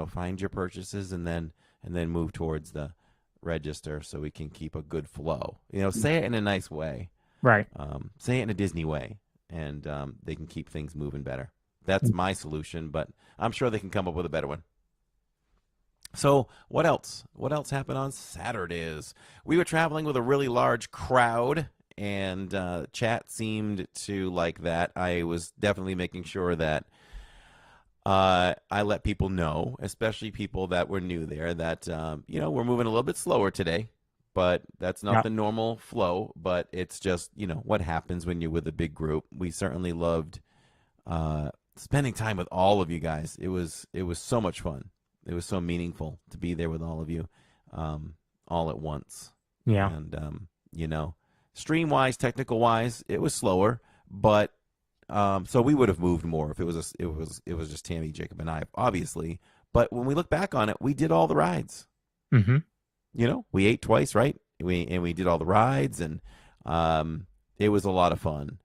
find your purchases and then move towards the register so we can keep a good flow. Say it in a nice way. Right. Say it in a Disney way, and they can keep things moving better. That's my solution, but I'm sure they can come up with a better one. So what else? What else happened on Saturdays? We were traveling with a really large crowd, and chat seemed to like that. I was definitely making sure that I let people know, especially people that were new there, that, we're moving a little bit slower today. But that's not the normal flow, but it's just, what happens when you're with a big group. We certainly loved spending time with all of you guys. It was so much fun. It was so meaningful to be there with all of you all at once. Yeah. And, stream-wise, technical-wise, it was slower, but so we would have moved more if it was just Tammy, Jacob, and I, obviously. But when we look back on it, we did all the rides. Mm-hmm. We ate twice, right? We did all the rides, and it was a lot of fun.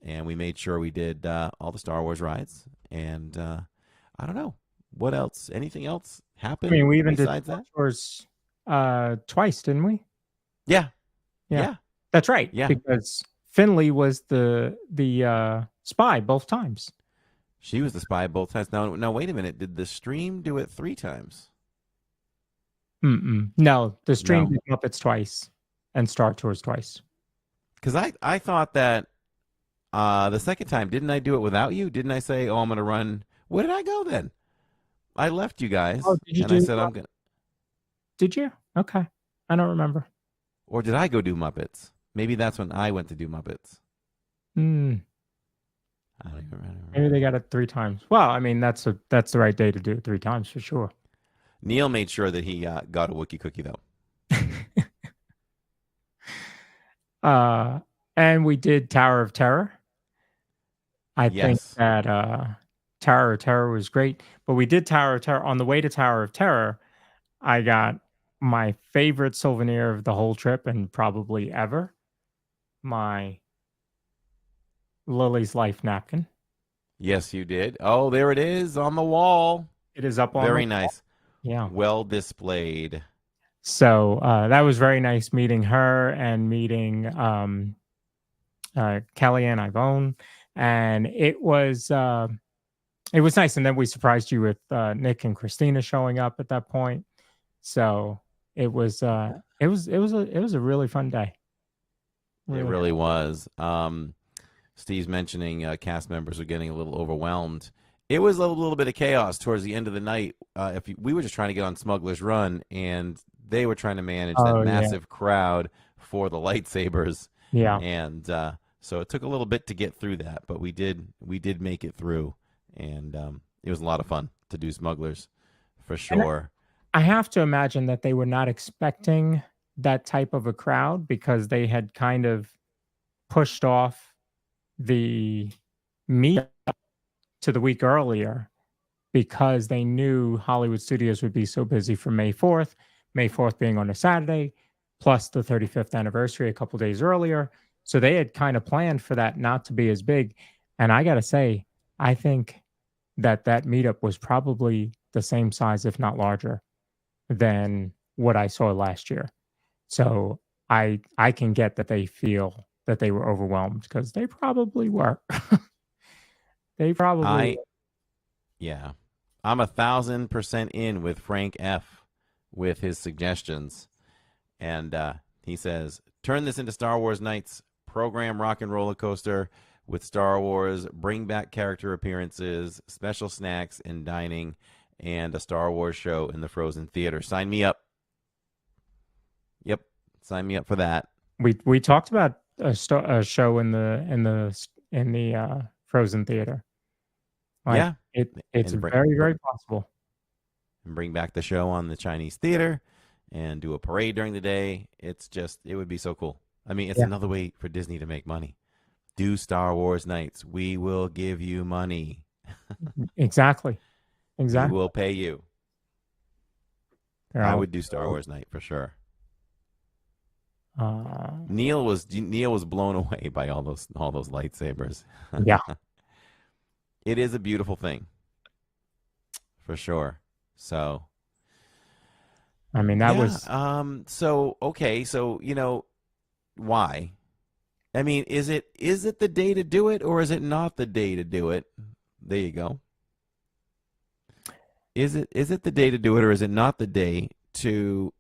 And we made sure we did all the Star Wars rides. And I don't know what else. Anything else happened? I mean, we even did besides Star that? Wars twice, didn't we? Yeah. That's right. Yeah. Because Finley was the spy both times. She was the spy both times. Now wait a minute. Did the stream do it 3 times? No, the stream did Muppets twice and Star Tours twice. Because I thought that the second time, didn't I do it without you? Didn't I say, I'm going to run? Where did I go then? I left you guys, and I said I'm going to. Did you? Okay. I don't remember. Or did I go do Muppets? Maybe that's when I went to do Muppets. I don't even remember. Maybe they got it 3 times. Well, I mean, that's the right day to do it 3 times for sure. Neil made sure that he got a Wookiee cookie, though. And we did Tower of Terror. I think that Tower of Terror was great. But we did Tower of Terror. On the way to Tower of Terror, I got my favorite souvenir of the whole trip and probably ever. My Lily's Life napkin. Yes, you did. Oh, there it is on the wall. It is up on Very the nice. wall. Yeah. Well displayed. So that was very nice meeting her and meeting Kelly and Ivone. And it was nice. And then we surprised you with Nick and Christina showing up at that point. So it was a really fun day. It really was. Steve's mentioning cast members are getting a little overwhelmed. It was a little bit of chaos towards the end of the night. We were just trying to get on Smugglers Run, and they were trying to manage that massive crowd for the lightsabers. Yeah. And so it took a little bit to get through that, but we did make it through, and it was a lot of fun to do Smugglers for sure. I have to imagine that they were not expecting that type of a crowd because they had kind of pushed off the meet to the week earlier because they knew Hollywood studios would be so busy for May 4th being on a Saturday, plus the 35th anniversary a couple days earlier. So they had kind of planned for that not to be as big. And I got to say, I think that meetup was probably the same size, if not larger, than what I saw last year. So I can get that they feel that they were overwhelmed because they probably were. They probably were. Yeah. I'm 1,000% in with Frank F. with his suggestions. And he says, turn this into Star Wars Nights, program Rock and Roller Coaster with Star Wars, bring back character appearances, special snacks and dining, and a Star Wars show in the Frozen Theater. Sign me up. Yep, sign me up for that. We talked about a show in the Frozen Theater. Yeah, it's very, very possible. And bring back the show on the Chinese theater and do a parade during the day. It would be so cool. I mean, it's another way for Disney to make money. Do Star Wars Nights. We will give you money. Exactly. We will pay you. I would do Star Wars Night for sure. Neil was blown away by all those lightsabers. Yeah. It is a beautiful thing. For sure. So I mean that was so okay, so why? I mean, is it the day to do it or is it not the day to do it? There you go. Is it the day to do it or is it not the day to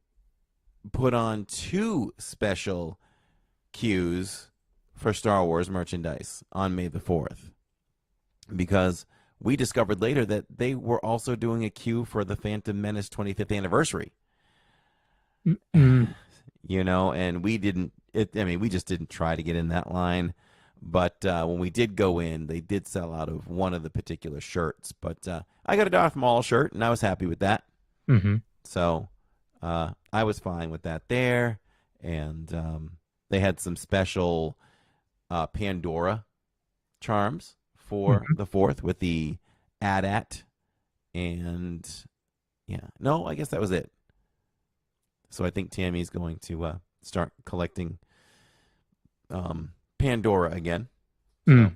put on 2 special queues for Star Wars merchandise on May the 4th? Because we discovered later that they were also doing a queue for the Phantom Menace 25th anniversary. And we didn't. We just didn't try to get in that line. But when we did go in, they did sell out of one of the particular shirts. But I got a Darth Maul shirt, and I was happy with that. Mm-hmm. So I was fine with that there. And they had some special Pandora charms for the 4th with the AT-AT. And I guess that was it. So I think Tammy's going to start collecting Pandora again. So,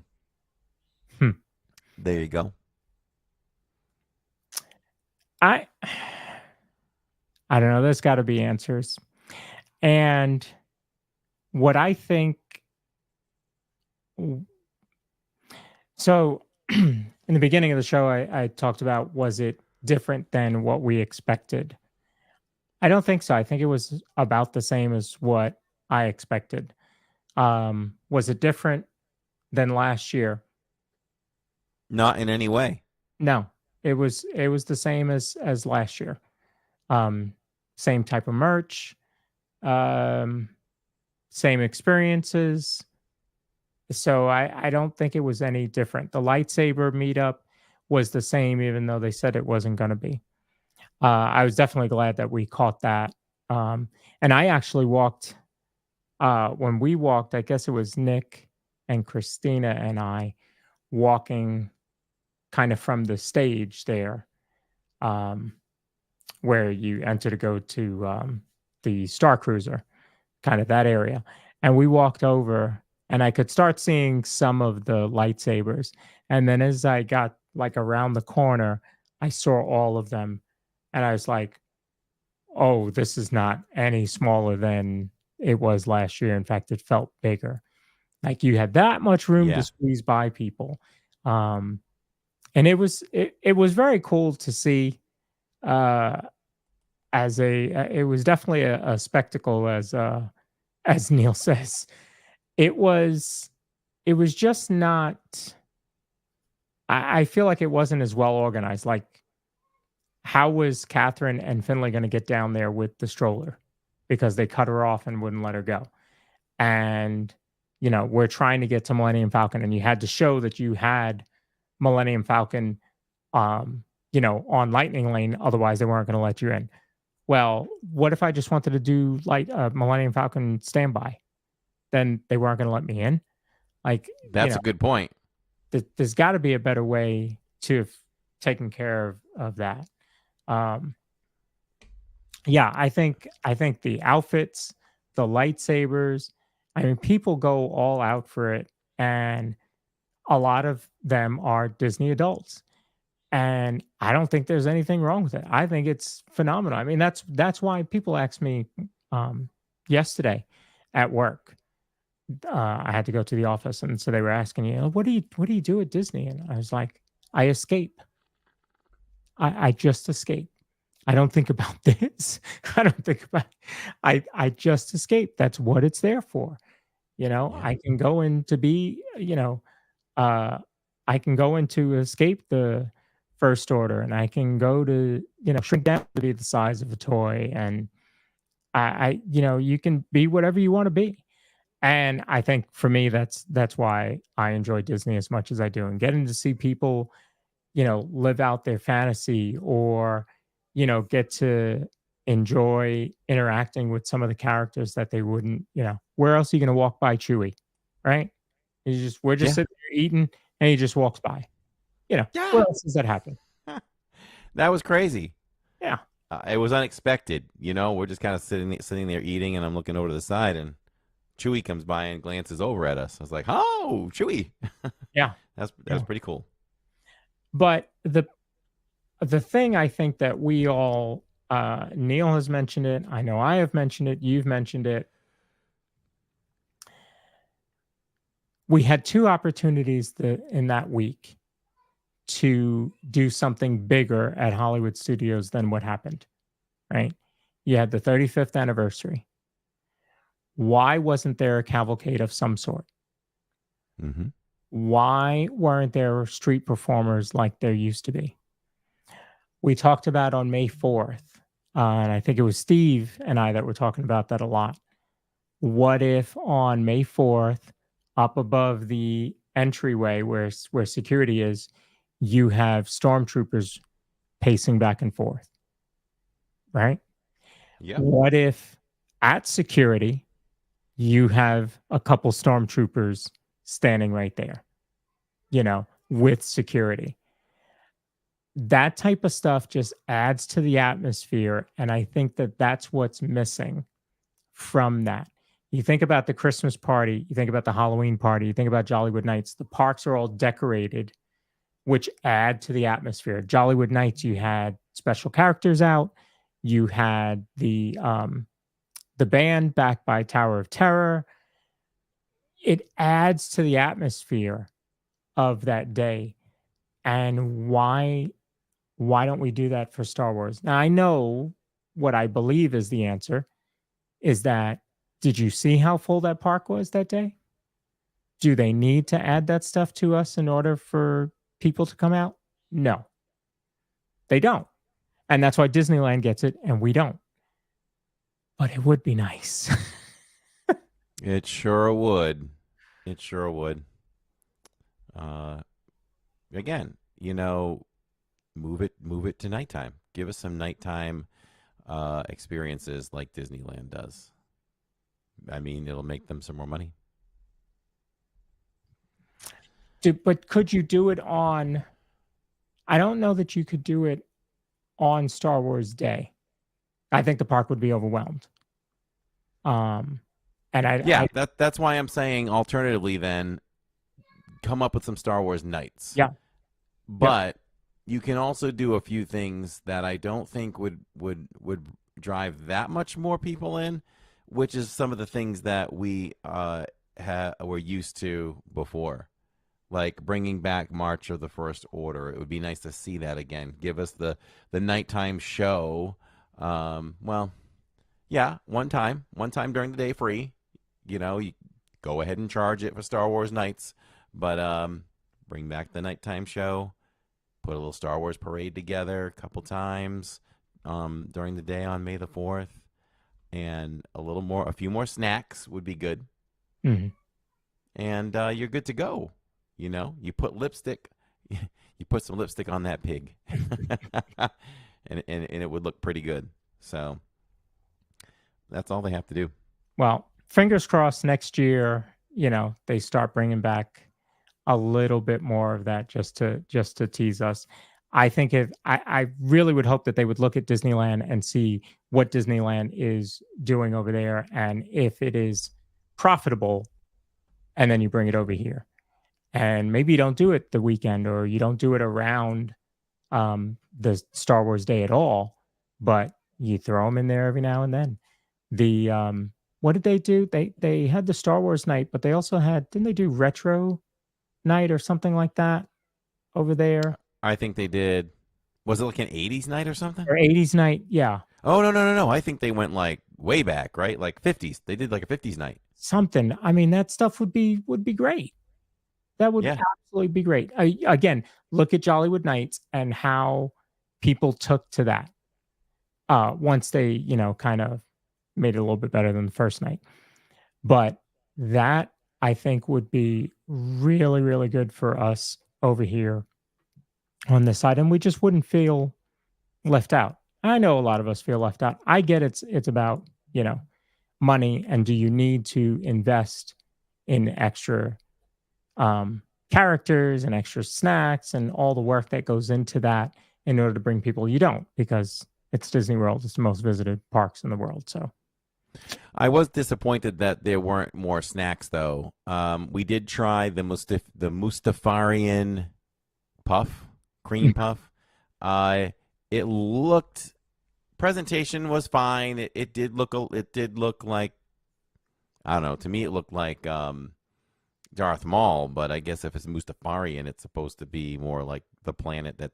there you go. I don't know. There's got to be answers. And what I think... So in the beginning of the show, I talked about, was it different than what we expected? I don't think so. I think it was about the same as what I expected. Was it different than last year? Not in any way. No, it was the same as last year. Same type of merch, same experiences. So I don't think it was any different. The lightsaber meetup was the same, even though they said it wasn't going to be. I was definitely glad that we caught that. And I actually walked, when we walked, I guess it was Nick and Christina and I walking kind of from the stage there, where you enter to go to the Star Cruiser, kind of that area. And we walked over and I could start seeing some of the lightsabers. And then as I got like around the corner, I saw all of them. And I was like, oh, this is not any smaller than it was last year. In fact, it felt bigger. Like you had that much room to squeeze by people. And it was very cool to see. It was definitely a spectacle, as Neil says. It was just not. I feel like it wasn't as well organized. Like, how was Catherine and Finley going to get down there with the stroller? Because they cut her off and wouldn't let her go. and we're trying to get to Millennium Falcon, and you had to show that you had Millennium Falcon, on Lightning Lane, otherwise they weren't going to let you in. Well, what if I just wanted to do like a Millennium Falcon standby? Then they weren't going to let me in. Like, That's a good point. There's got to be a better way to have taken care of that. Yeah, I think the outfits, the lightsabers, I mean, people go all out for it, and a lot of them are Disney adults. And I don't think there's anything wrong with it. I think it's phenomenal. I mean, that's why people asked me yesterday at work. I had to go to the office, and so they were asking, what do you do at Disney? And I was like, I escape. I just escape. I don't think about this. I don't think about. I just escape. That's what it's there for. Yeah. I can go in to be. I can go in to escape the First Order, and I can go to shrink down to be the size of a toy, and you can be whatever you want to be. And I think for me, that's why I enjoy Disney as much as I do, and getting to see people, live out their fantasy, or, get to enjoy interacting with some of the characters that they wouldn't, where else are you going to walk by Chewie, right? We're just sitting there eating, and he just walks by, where else does that happen? That was crazy. Yeah. It was unexpected. We're just kind of sitting there eating, and I'm looking over to the side, and Chewie comes by and glances over at us. I was like, "Oh, Chewie!" Yeah, that was pretty cool. But the thing I think that we all, Neil has mentioned it. I know I have mentioned it. You've mentioned it. We had two opportunities in that week to do something bigger at Hollywood Studios than what happened. Right? You had the 35th anniversary. Why wasn't there a cavalcade of some sort? Mm-hmm. Why weren't there street performers like there used to be? We talked about on May 4th, and I think it was Steve and I that were talking about that a lot. What if on May 4th, up above the entryway where security is, you have stormtroopers pacing back and forth, right? Yeah. What if at security, you have a couple stormtroopers standing right there, with security? That type of stuff just adds to the atmosphere. And I think that that's what's missing from that. You think about the Christmas party, you think about the Halloween party, you think about Jollywood Nights, the parks are all decorated, which add to the atmosphere. Jollywood Nights, you had special characters out, you had the band backed by Tower of Terror. It adds to the atmosphere of that day. And why don't we do that for Star Wars? Now, I know what I believe is the answer is that, did you see how full that park was that day? Do they need to add that stuff to us in order for people to come out? No, they don't. And that's why Disneyland gets it and we don't. But it would be nice. It sure would. It sure would. Again, move it to nighttime. Give us some nighttime experiences like Disneyland does. I mean, it'll make them some more money. But could you do it on? I don't know that you could do it on Star Wars Day. I think the park would be overwhelmed. That's why I'm saying alternatively then come up with some Star Wars nights. Yeah. But you can also do a few things that I don't think would drive that much more people in, which is some of the things that we were used to before. Like bringing back March of the First Order. It would be nice to see that again. Give us the nighttime show. One time during the day free. You go ahead and charge it for Star Wars nights, but bring back the nighttime show. Put a little Star Wars parade together a couple times during the day on May the 4th, and a few more snacks would be good. Mhm. and you're good to go. You put lipstick, you put some lipstick on that pig, and it would look pretty good. So that's all they have to do. Well, fingers crossed next year, they start bringing back a little bit more of that just to tease us. I think if I really would hope that they would look at Disneyland and see what Disneyland is doing over there and if it is profitable, and then you bring it over here. And maybe you don't do it the weekend or you don't do it around the Star Wars Day at all, but you throw them in there every now and then. The what did they do? They had the Star Wars night, but they also didn't they do retro night or something like that over there? I think they did. Was it like an 80s night or something? Or 80s night? Yeah. Oh, no. I think they went like way back, right? Like 50s. They did like a 50s night. Something. I mean, that stuff would be great. That would absolutely be great. Again, look at Jollywood Nights and how people took to that once they, kind of made it a little bit better than the first night. But that, I think, would be really, really good for us over here on this side. And we just wouldn't feel left out. I know a lot of us feel left out. I get it's about, money, and do you need to invest in extra characters and extra snacks and all the work that goes into that in order to bring people? You don't, because it's Disney World. It's the most visited parks in the world. So I was disappointed that there weren't more snacks, though. We did try the Mustafarian puff, cream puff. It looked, presentation was fine. It did look like, I don't know. To me, it looked like Darth Maul, but I guess if it's Mustafarian, it's supposed to be more like the planet that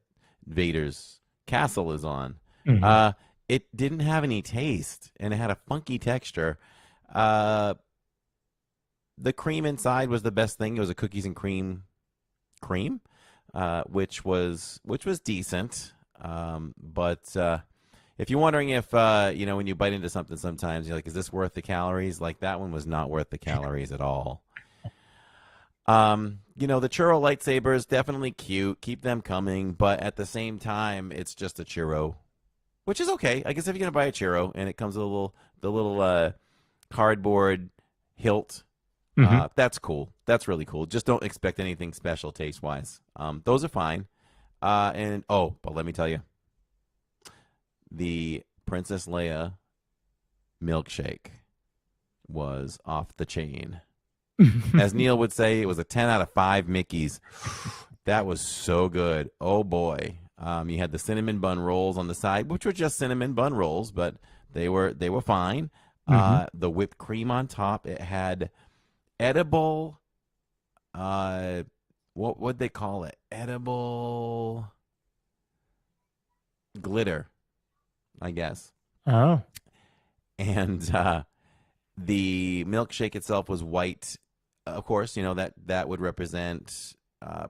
Vader's castle is on. Mhm. It didn't have any taste, and it had a funky texture. The cream inside was the best thing. It was a cookies and cream, which was decent. But if you're wondering if when you bite into something, sometimes you're like, is this worth the calories? Like, that one was not worth the calories at all. The churro lightsabers, definitely cute. Keep them coming, but at the same time, it's just a churro, which is okay. I guess if you're gonna buy a churro and it comes with the little cardboard hilt, that's cool. That's really cool. Just don't expect anything special taste wise. Those are fine. But let me tell you, the Princess Leia milkshake was off the chain. As Neil would say, it was a 10 out of 5 Mickeys. That was so good. Oh, boy. You had the cinnamon bun rolls on the side, which were just cinnamon bun rolls, but they were fine. The whipped cream on top. It had edible, what would they call it? Edible glitter, I guess. Oh. And the milkshake itself was white. Of course, that would represent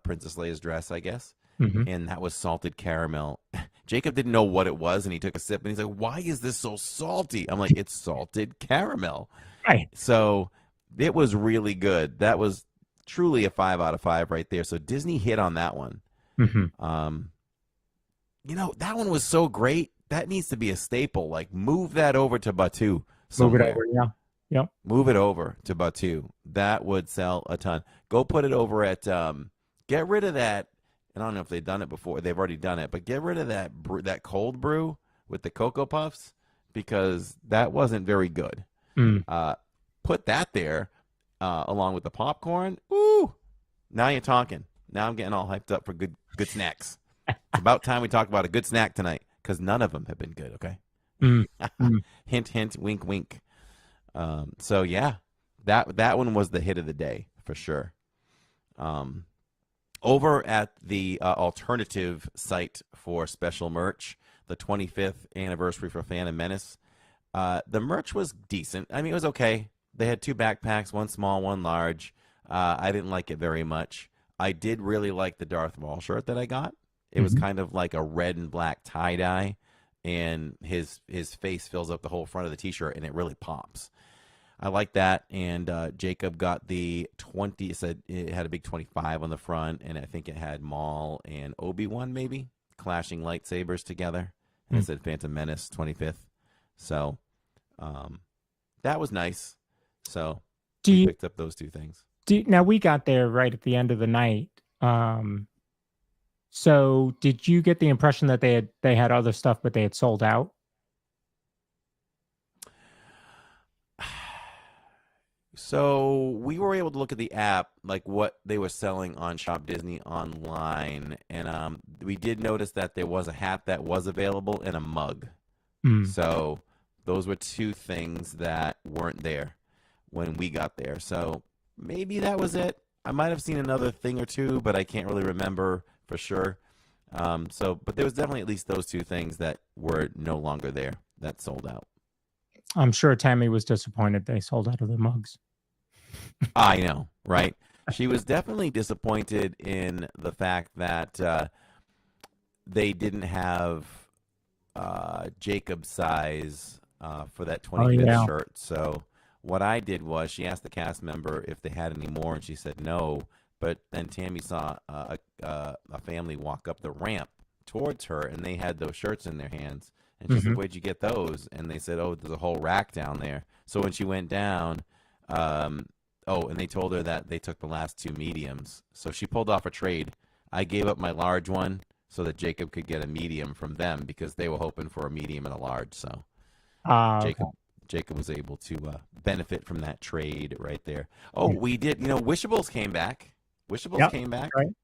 Princess Leia's dress, I guess. And that was salted caramel. Jacob didn't know what it was, and he took a sip, and he's like, why is this so salty? I'm like, it's salted caramel. Right. So it was really good. That was truly a 5 out of 5 right there. So Disney hit on that one. That one was so great. That needs to be a staple. Like, move that over to Batuu somewhere. Move it over, yeah. Yep. Move it over to Batuu. That would sell a ton. Go put it over at, get rid of that. I don't know if they've done it before. They've already done it. But get rid of that cold brew with the Cocoa Puffs, because that wasn't very good. Put that there along with the popcorn. Ooh, now you're talking. Now I'm getting all hyped up for good snacks. It's about time we talk about a good snack tonight, because none of them have been good, okay? Hint, hint, wink, wink. So, yeah, that one was the hit of the day for sure. Over at the alternative site for special merch, the 25th anniversary for Phantom Menace, the merch was decent. I mean, it was okay. They had 2 backpacks, one small, one large. I didn't like it very much. I did really like the Darth Maul shirt that I got. It was kind of like a red and black tie-dye, and his face fills up the whole front of the T-shirt, and it really pops. I like that. And Jacob got the 20. It said it had a big 25 on the front, and I think it had Maul and Obi-Wan maybe clashing lightsabers together. And it said Phantom Menace 25th. So that was nice. So we picked up those two things. Now we got there right at the end of the night. So did you get the impression that they had other stuff, but they had sold out? So we were able to look at the app, like what they were selling on Shop Disney online, and we did notice that there was a hat that was available and a mug. So those were two things that weren't there when we got there. So maybe that was it. I might have seen another thing or two, but I can't really remember for sure. But there was definitely at least those two things that were no longer there that sold out. I'm sure Tammy was disappointed they sold out of the mugs. I know, right? She was definitely disappointed in the fact that they didn't have Jacob's size for that 25th shirt. So what I did was she asked the cast member if they had any more, and she said no. But then Tammy saw a family walk up the ramp towards her, and they had those shirts in their hands. And she said, "Where'd you get those?" And they said, "Oh, there's a whole rack down there." So when she went down, and they told her that they took the last two mediums. So she pulled off a trade. I gave up my large one so that Jacob could get a medium from them because they were hoping for a medium and a large. So Jacob was able to benefit from that trade right there. Oh, we did. Wishables came back. Came back. Right.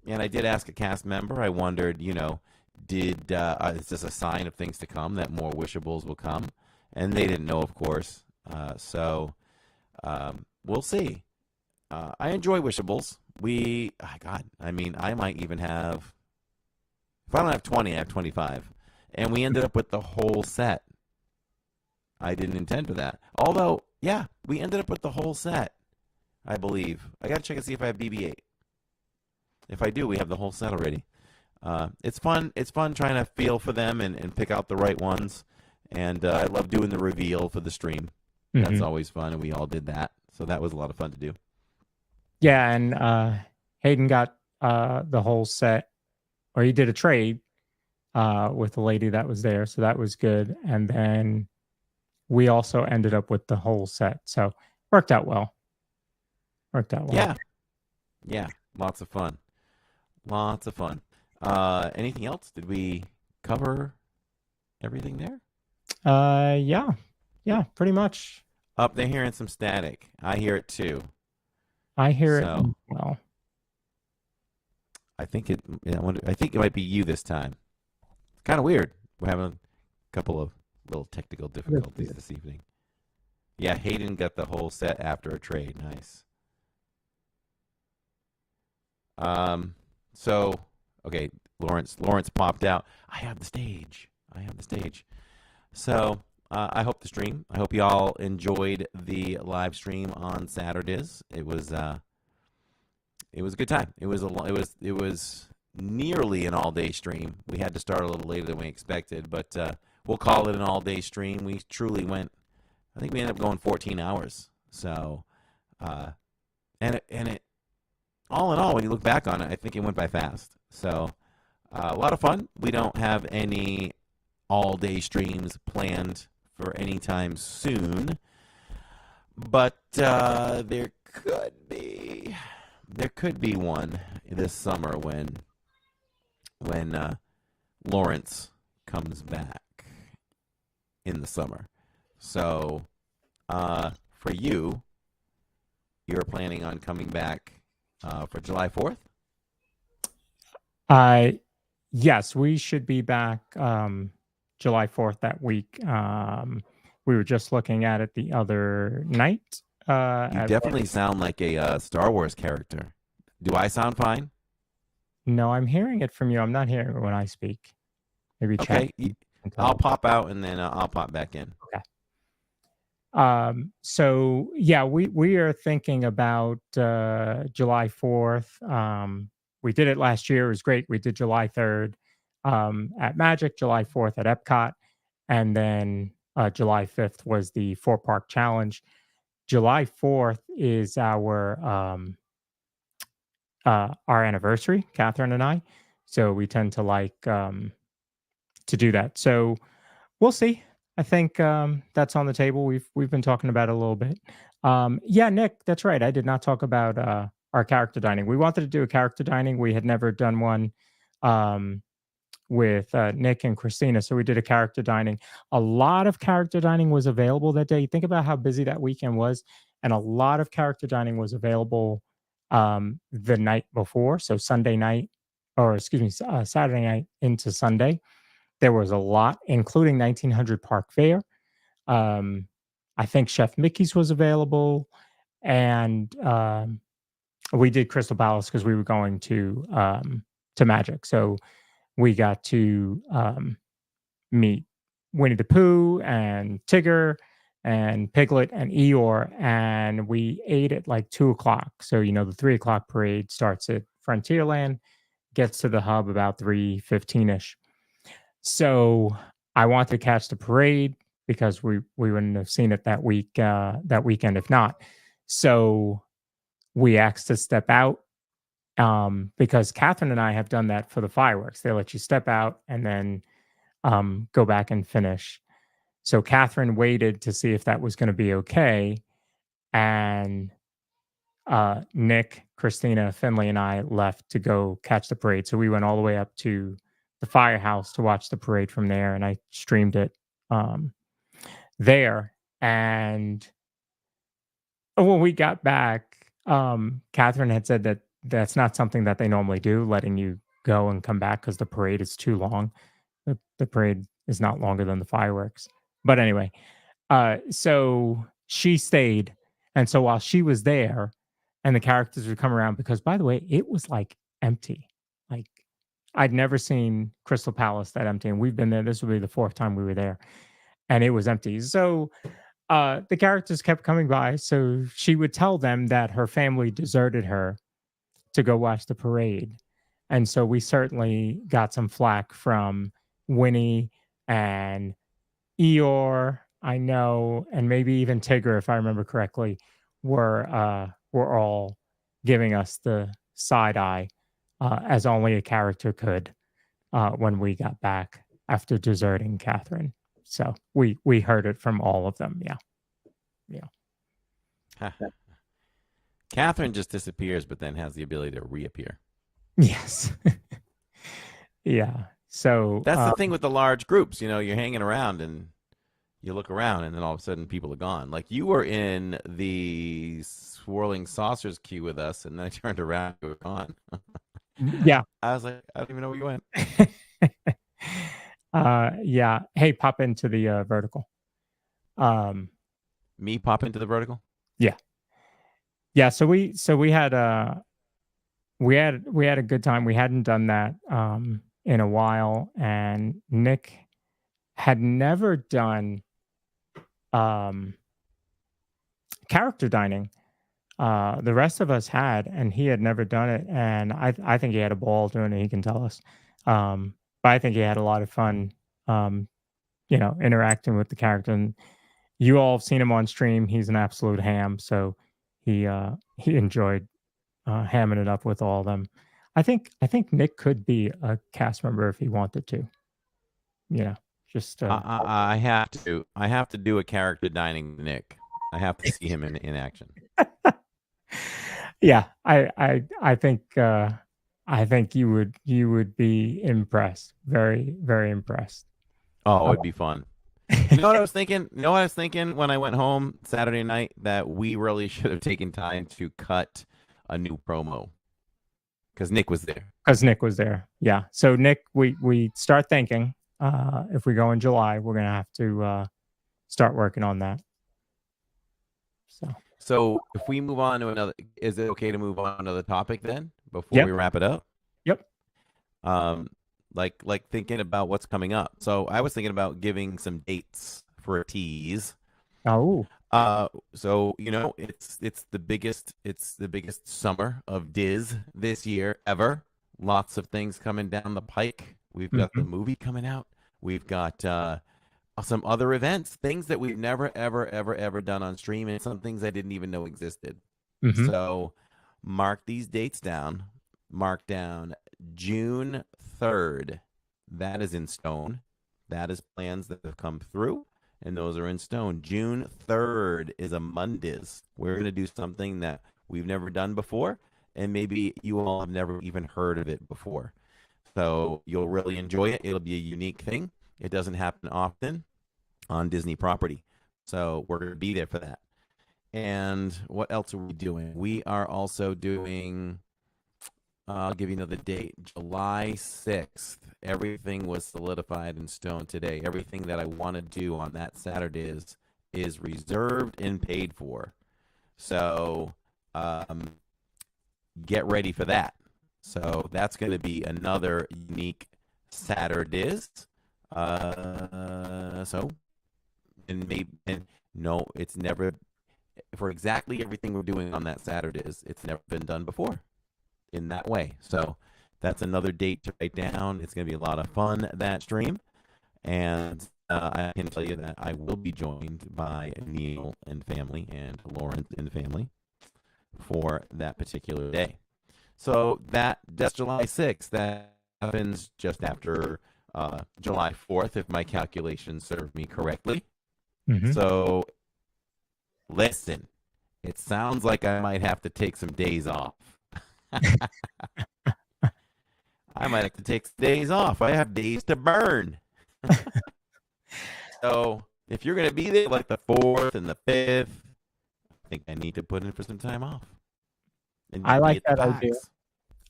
And I did ask a cast member. I wondered, is this a sign of things to come, that more Wishables will come? And they didn't know, of course. We'll see. I enjoy Wishables. I might even have, if I don't have 20, I have 25. And we ended up with the whole set. I didn't intend for that. Although, we ended up with the whole set, I believe. I got to check and see if I have BB-8. If I do, we have the whole set already. It's fun. It's fun trying to feel for them and pick out the right ones. And I love doing the reveal for the stream. That's always fun, and we all did that. So that was a lot of fun to do. Yeah, and Hayden got the whole set, or he did a trade with the lady that was there, so that was good. And then we also ended up with the whole set, so worked out well. Yeah, lots of fun. Anything else? Did we cover everything there? Yeah, pretty much. Up, they're hearing some static. I hear it too. I hear it well. I think it might be you this time. It's kind of weird. We're having a couple of little technical difficulties this evening. Yeah, Hayden got the whole set after a trade. Nice. Okay, Lawrence popped out. I have the stage. So, I hope you all enjoyed the live stream on Saturdays. It was a good time. It was nearly an all-day stream. We had to start a little later than we expected, but we'll call it an all-day stream. We truly went. I think we ended up going 14 hours. So, and it all in all, when you look back on it, I think it went by fast. So, a lot of fun. We don't have any all-day streams planned for any time soon, but there could be one this summer when Lawrence comes back in the summer. So, for you're planning on coming back for July 4th? Yes, we should be back July 4th that week. We were just looking at it the other night. You definitely sound like a Star Wars character. Do I sound fine? No, I'm hearing it from you. I'm not hearing it when I speak. Maybe okay. Chat. I'll pop out and then I'll pop back in. Okay. So yeah, we are thinking about July 4th. We did it last year. It was great. We did July 3rd at Magic, July 4th at Epcot, and then July 5th was the 4-park challenge. July 4th is our anniversary, Catherine and I. So we tend to like to do that. So we'll see. I think that's on the table. We've been talking about it a little bit. Yeah, Nick, that's right. I did not talk about our character dining. We wanted to do a character dining. We had never done one with Nick and Christina, so we did a character dining. A lot of character dining was available that day. Think about how busy that weekend was, and a lot of character dining was available the night before, so Sunday night, or excuse me, Saturday night into Sunday. There was a lot, including 1900 Park Fair. I think Chef Mickey's was available, and we did Crystal Palace because we were going to Magic, so we got to meet Winnie the Pooh and Tigger and Piglet and Eeyore, and we ate at like 2 o'clock. So the 3 o'clock parade starts at Frontierland, gets to the hub about 3:15ish. So I wanted to catch the parade because we wouldn't have seen it that weekend if not. So we asked to step out because Catherine and I have done that for the fireworks. They let you step out and then go back and finish. So Catherine waited to see if that was going to be okay, and Nick, Christina, Finley, and I left to go catch the parade. So we went all the way up to the firehouse to watch the parade from there, and I streamed it there. And when we got back, Catherine had said that that's not something that they normally do, letting you go and come back because the parade is too long. The parade is not longer than the fireworks. But anyway, so she stayed. And so while she was there and the characters would come around, because by the way, it was like empty. Like I'd never seen Crystal Palace that empty. And we've been there. This will be the 4th time we were there. And it was empty. So the characters kept coming by. So she would tell them that her family deserted her to go watch the parade. And so we certainly got some flack from Winnie and Eeyore, I know, and maybe even Tigger, if I remember correctly, were all giving us the side eye as only a character could when we got back after deserting Catherine. So we heard it from all of them. Yeah. Catherine just disappears, but then has the ability to reappear. Yes. Yeah. So that's the thing with the large groups. You're hanging around and you look around, and then all of a sudden people are gone. Like you were in the swirling saucers queue with us, and then I turned around, you were gone. Yeah. I was like, I don't even know where you went. Yeah. Hey, pop into the vertical. Me pop into the vertical? Yeah. Yeah. So we had a good time. We hadn't done that in a while, and Nick had never done character dining. The rest of us had, and he had never done it. And I think he had a ball doing it. He can tell us. But I think he had a lot of fun, interacting with the character. And you all have seen him on stream. He's an absolute ham. So he enjoyed hamming it up with all of them. I think Nick could be a cast member if he wanted to. Just I have to do a character dining Nick. I have to see him in action. Yeah, I think you would be impressed. Very, very impressed. Oh, it'd be fun. You know what I was thinking? When I went home Saturday night, that we really should have taken time to cut a new promo. Because Nick was there. Yeah. So Nick, we start thinking if we go in July, we're gonna have to start working on that. So if we move on to another, is it okay to move on to another topic then before we wrap it up? Yep. Like thinking about what's coming up. So I was thinking about giving some dates for a tease. Oh. So it's the biggest summer of Diz this year ever. Lots of things coming down the pike. We've got the movie coming out. We've got some other events, things that we've never, ever, ever, ever done on stream, and some things I didn't even know existed. Mm-hmm. So mark these dates down. Mark down June 3rd. That is in stone. That is plans that have come through, and those are in stone. June 3rd is a Mondays. We're going to do something that we've never done before, and maybe you all have never even heard of it before. So you'll really enjoy it. It'll be a unique thing. It doesn't happen often on Disney property. So we're going to be there for that. And what else are we doing? We are also doing, I'll give you another date, July 6th. Everything was solidified in stone today. Everything that I want to do on that Saturday is reserved and paid for. So get ready for that. So that's going to be another unique Saturdays. No, it's never, for exactly everything we're doing on that Saturdays, it's never been done before in that way. So that's another date to write down. It's going to be a lot of fun, that stream. And I can tell you that I will be joined by Neil and family and Lawrence and family for that particular day. So that's July 6th. That happens just after July 4th, if my calculations serve me correctly. Mm-hmm. So listen, it sounds like I might have to take some days off. I might have to take some days off. I have days to burn. So if you're going to be there like the 4th and the 5th, I think I need to put in for some time off. I like that idea.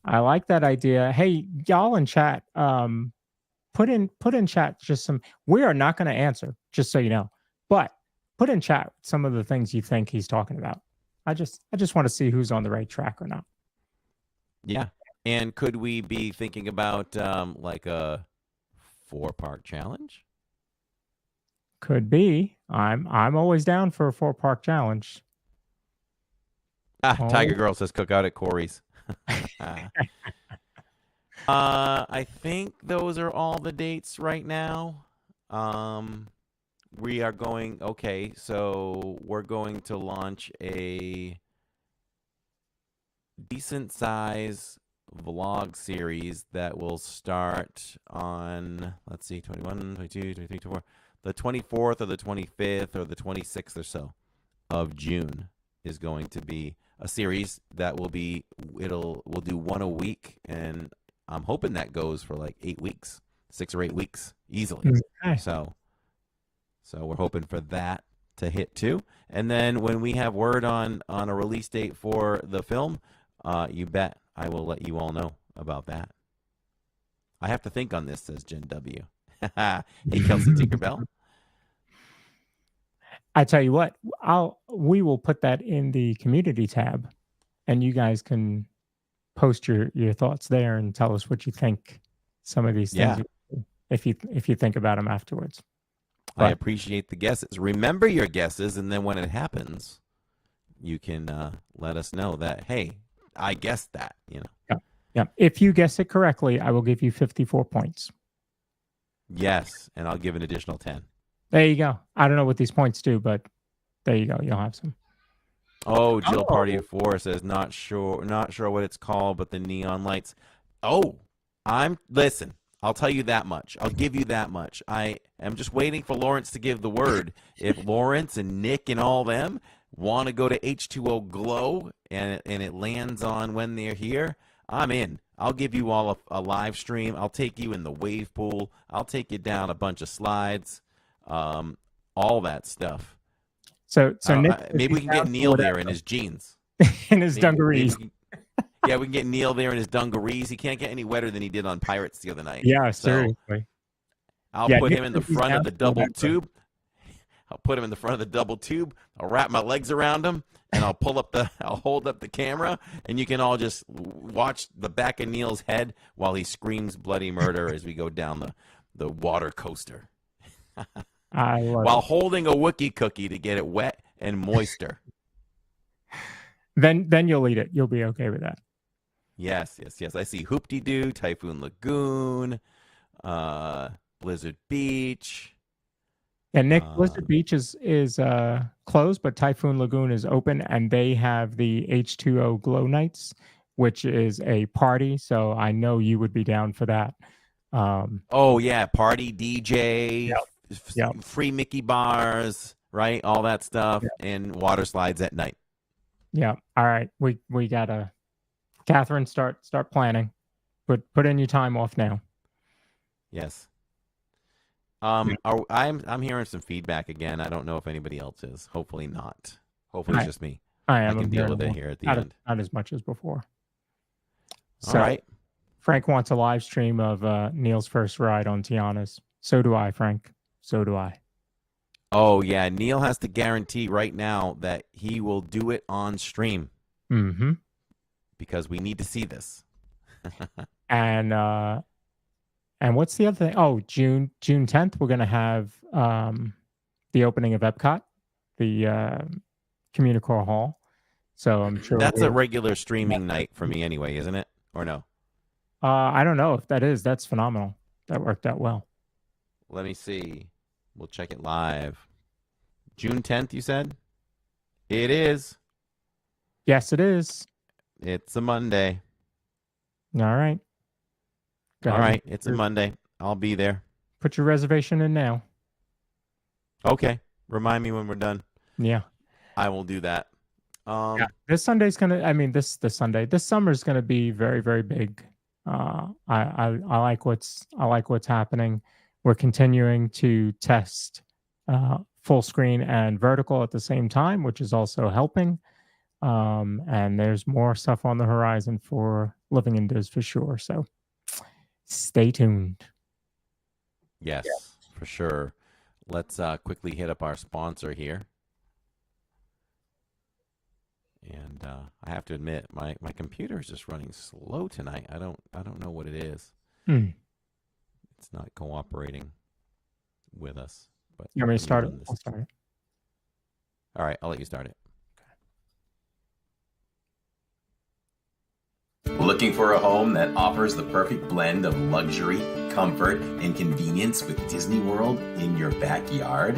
I like that idea. Hey, y'all in chat, put in chat just some. We are not going to answer, just so you know, but put in chat some of the things you think he's talking about. I just want to see who's on the right track or not. Yeah, and could we be thinking about like a 4-park challenge? Could be. I'm always down for a 4-park challenge. Tiger Girl says cook out at Corey's. I think those are all the dates right now. We are going, okay, so we're going to launch a decent size vlog series that will start on, let's see, 21, 22, 23, 24, the 24th or the 25th or the 26th or so of June is going to be a series that we'll do one a week, and I'm hoping that goes for like 8 weeks, 6 or 8 weeks easily. Okay. So we're hoping for that to hit too. And then when we have word on a release date for the film, you bet I will let you all know about that. I have to think on this, says Jen W. Hey, Kelsey Tinkerbell. I tell you what, we will put that in the community tab, and you guys can post your thoughts there and tell us what you think some of these things, if you think about them afterwards. But I appreciate the guesses. Remember your guesses, and then when it happens, you can let us know that, hey, I guessed that. Yeah. If you guess it correctly, I will give you 54 points. Yes, and I'll give an additional 10. There you go. I don't know what these points do, but there you go. You'll have some. Oh, Jill Party of 4 says not sure what it's called, but the neon lights. Oh, listen. I'll tell you that much. I'll give you that much. I am just waiting for Lawrence to give the word. If Lawrence and Nick and all them want to go to H2O Glow and it lands on when they're here, I'm in. I'll give you all a live stream. I'll take you in the wave pool. I'll take you down a bunch of slides. All that stuff. So Nick, maybe we can get Neil there in his jeans. In his dungarees. Yeah, we can get Neil there in his dungarees. He can't get any wetter than he did on Pirates the other night. Yeah, so seriously. I'll put him in the front of the double tube. I'll put him in the front of the double tube. I'll wrap my legs around him, and I'll hold up the camera, and you can all just watch the back of Neil's head while he screams bloody murder as we go down the water coaster. While holding a Wookiee cookie to get it wet and moister. Then you'll eat it. You'll be okay with that. Yes. I see Hoop-de-Doo, Typhoon Lagoon, Blizzard Beach. And Nick, Blizzard Beach is closed, but Typhoon Lagoon is open, and they have the H2O Glow Nights, which is a party. So I know you would be down for that. Oh yeah, party DJ, Yep. free Mickey bars, right? All that stuff, and water slides at night. Yeah. All right. We gotta, Catherine, start planning. Put in your time off now. Yes. I'm hearing some feedback again. I don't know if anybody else is. Hopefully not. Hopefully it's just me. I am. I can deal with it here at the end. Not as much as before. All right. Frank wants a live stream of Neil's first ride on Tiana's. So do I, Frank. So do I. Oh yeah, Neil has to guarantee right now that he will do it on stream. Mm-hmm. Because we need to see this. And what's the other thing? Oh, June 10th, we're going to have the opening of Epcot, the Communicore Hall. So I'm sure that's a regular streaming night for me anyway, isn't it? Or no? I don't know if that is. That's phenomenal. That worked out well. Let me see. We'll check it live. June 10th, you said? It is. Yes, it is. It's a Monday. All right. All right, it's a Monday. I'll be there. Put your reservation in now. Okay. Remind me when we're done. Yeah. I will do that. This Sunday's gonna. I mean, this summer's gonna be very, very big. I like what's happening. We're continuing to test full screen and vertical at the same time, which is also helping. And there's more stuff on the horizon for Living in Diz for sure. So stay tuned. Yes, for sure. Let's quickly hit up our sponsor here. And I have to admit, my computer is just running slow tonight. I don't know what it is. It's not cooperating with us. But you want me to start it? I'll start it. All right, I'll let you start it. Looking for a home that offers the perfect blend of luxury, comfort, and convenience with Disney World in your backyard?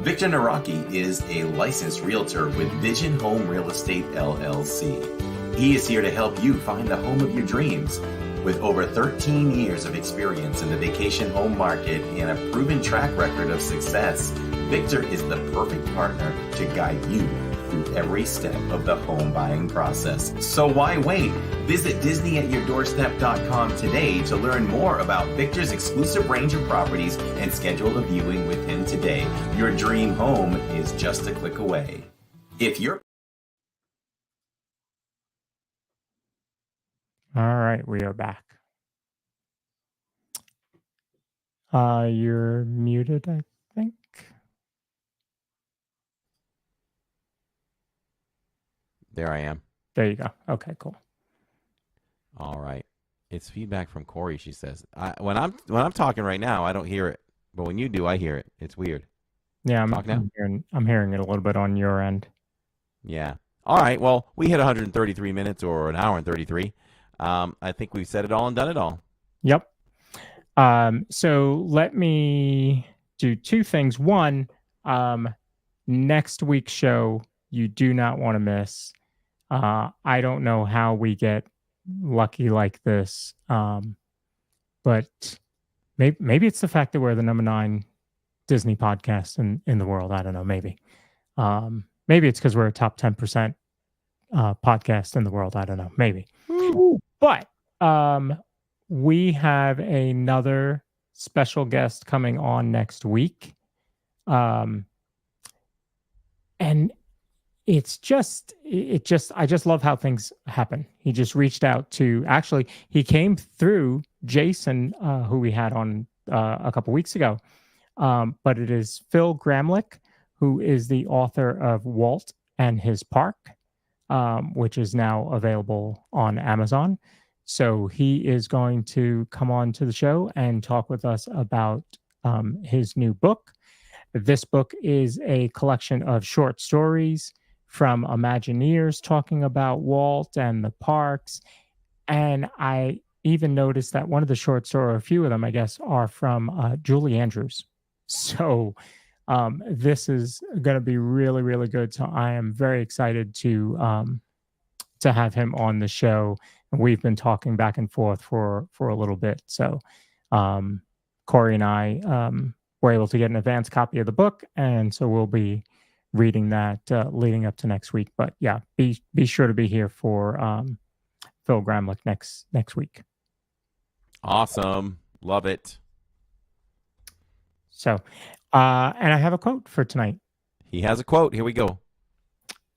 Victor Naraki is a licensed realtor with Vision Home Real Estate LLC. He is here to help you find the home of your dreams. With over 13 years of experience in the vacation home market and a proven track record of success, Victor is the perfect partner to guide you through every step of the home buying process. So why wait? Visit DisneyAtYourDoorstep.com today to learn more about Victor's exclusive range of properties and schedule a viewing with him today. Your dream home is just a click away. If you're All right, we are back. You're muted, I think. There I am. There you go. Okay, cool. All right. It's feedback from Corey. She says, "When I'm talking right now, I don't hear it, but when you do, I hear it. It's weird." Yeah, I'm hearing it a little bit on your end. Yeah. All right. Well, we hit 133 minutes or an hour and 33. I think we've said it all and done it all. Yep. So let me do two things. One, next week's show you do not want to miss. I don't know how we get lucky like this, but maybe it's the fact that we're the number 9 Disney podcast in the world. I don't know. Maybe it's because we're a top 10% podcast in the world. I don't know. Maybe. But we have another special guest coming on next week. And I just love how things happen. He just reached out to, actually, he came through Jason, who we had on a couple weeks ago. But it is Phil Gramlich, who is the author of Walt and His Park, which is now available on Amazon. So he is going to come on to the show and talk with us about his new book. This book is a collection of short stories from Imagineers talking about Walt and the parks. And I even noticed that one of the short stories, or a few of them, I guess, are from Julie Andrews. So This is going to be really, really good. So I am very excited to have him on the show. And we've been talking back and forth for a little bit. So Corey and I were able to get an advance copy of the book, and so we'll be reading that leading up to next week. But yeah, be sure to be here for Phil Gramlich next week. Awesome. Love it. So, and I have a quote for tonight. He has a quote. Here we go.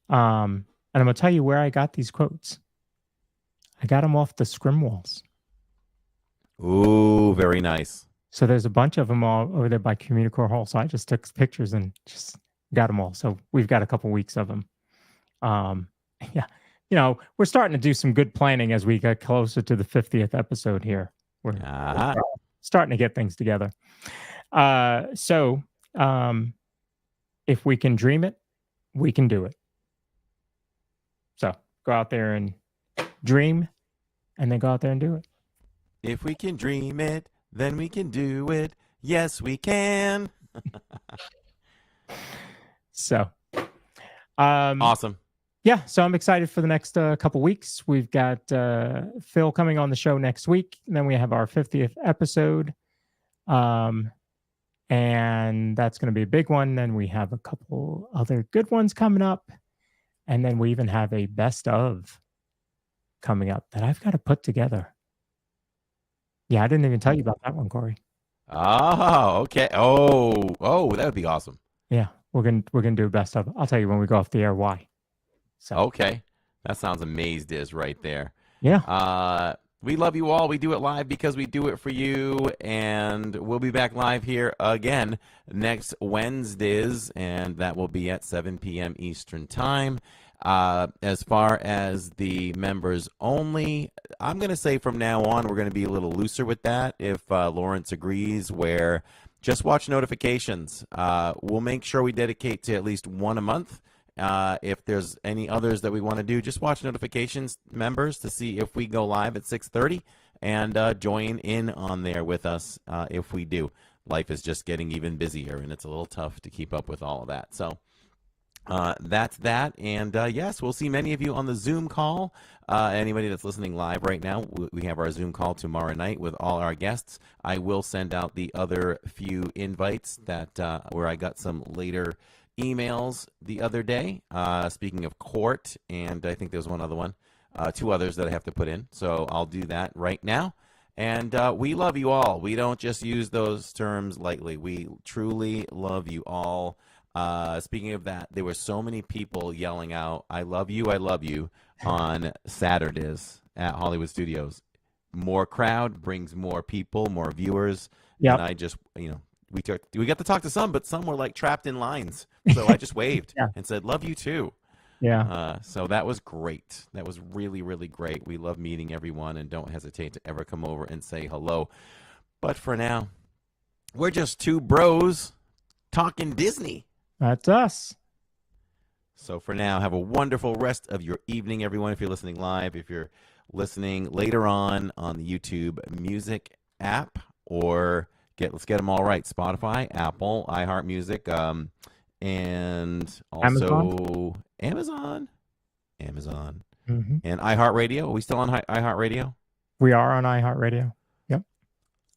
And I'm going to tell you where I got these quotes. I got them off the Scrim Walls. Ooh, very nice. So there's a bunch of them all over there by Communicore Hall. So I just took pictures and just got them all. So we've got a couple weeks of them. Yeah. You know, we're starting to do some good planning as we get closer to the 50th episode here. We're starting to get things together. So if we can dream it, we can do it. So go out there and dream, and then go out there and do it. If we can dream it, then we can do it. Yes, we can. So, awesome. Yeah, so I'm excited for the next couple weeks. We've got Phil coming on the show next week. And then we have our 50th episode. And that's going to be a big one. Then we have a couple other good ones coming up. And then we even have a best of coming up that I've got to put together. Yeah, I didn't even tell you about that one, Corey. Oh, okay. Oh, that would be awesome. Yeah, we're gonna do a best of. I'll tell you when we go off the air why. So okay, that sounds amazing, Diz, right there. Yeah. We love you all. We do it live because we do it for you, and we'll be back live here again next Wednesdays, and that will be at 7 p.m. Eastern Time. As far as the members only, I'm going to say from now on we're going to be a little looser with that if Lawrence agrees, where just watch notifications. We'll make sure we dedicate to at least one a month. If there's any others that we want to do, just watch notifications, members, to see if we go live at 6:30 and join in on there with us if we do. Life is just getting even busier, and it's a little tough to keep up with all of that. So that's that. And yes, we'll see many of you on the Zoom call. Anybody that's listening live right now, we have our Zoom call tomorrow night with all our guests. I will send out the other few invites that where I got some later emails the other day. Speaking of court, and I think there's one other one, two others that I have to put in. So I'll do that right now. And we love you all. We don't just use those terms lightly. We truly love you all. Speaking of that, there were so many people yelling out, I love you, on Saturdays at Hollywood Studios. More crowd brings more people, more viewers. Yep. And I just, we got to talk to some, but some were like trapped in lines. So I just waved and said, love you too. Yeah. So that was great. That was really, really great. We love meeting everyone, and don't hesitate to ever come over and say hello. But for now, we're just two bros talking Disney. That's us. So for now, have a wonderful rest of your evening, everyone. If you're listening live, if you're listening later on the YouTube Music app, or let's get them all right. Spotify, Apple, iHeartMusic, and also Amazon, Mm-hmm. and iHeartRadio. Are we still on iHeartRadio? We are on iHeartRadio. Yep.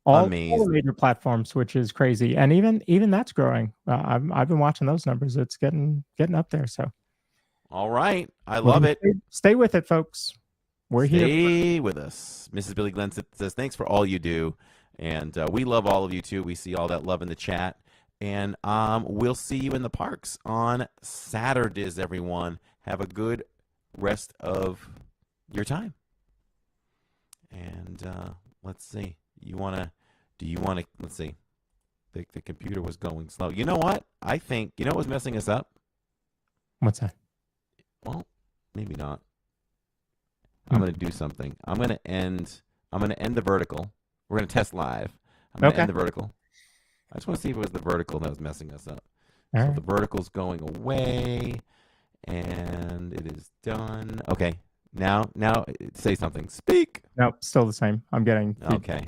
All the major platforms, which is crazy, and even that's growing. I've been watching those numbers. It's getting up there. So, all right, I love it. Stay with it, folks. We're here. Stay with us. Mrs. Billy Glenn says thanks for all you do, and we love all of you too. We see all that love in the chat, and we'll see you in the parks on Saturdays. Everyone, have a good rest of your time. And let's see. Do you want to, let's see. The computer was going slow. You know what? I think, what was messing us up? What's that? Well, maybe not. I'm going to do something. I'm going to end the vertical. We're going to test live. I'm going to end the vertical. I just want to see if it was the vertical that was messing us up. All so right. the vertical's going away, and it is done. Okay. Now say something. Speak. Nope, still the same. I'm getting Okay.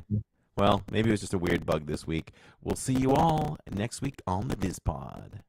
Well, maybe it was just a weird bug this week. We'll see you all next week on the DIZPod.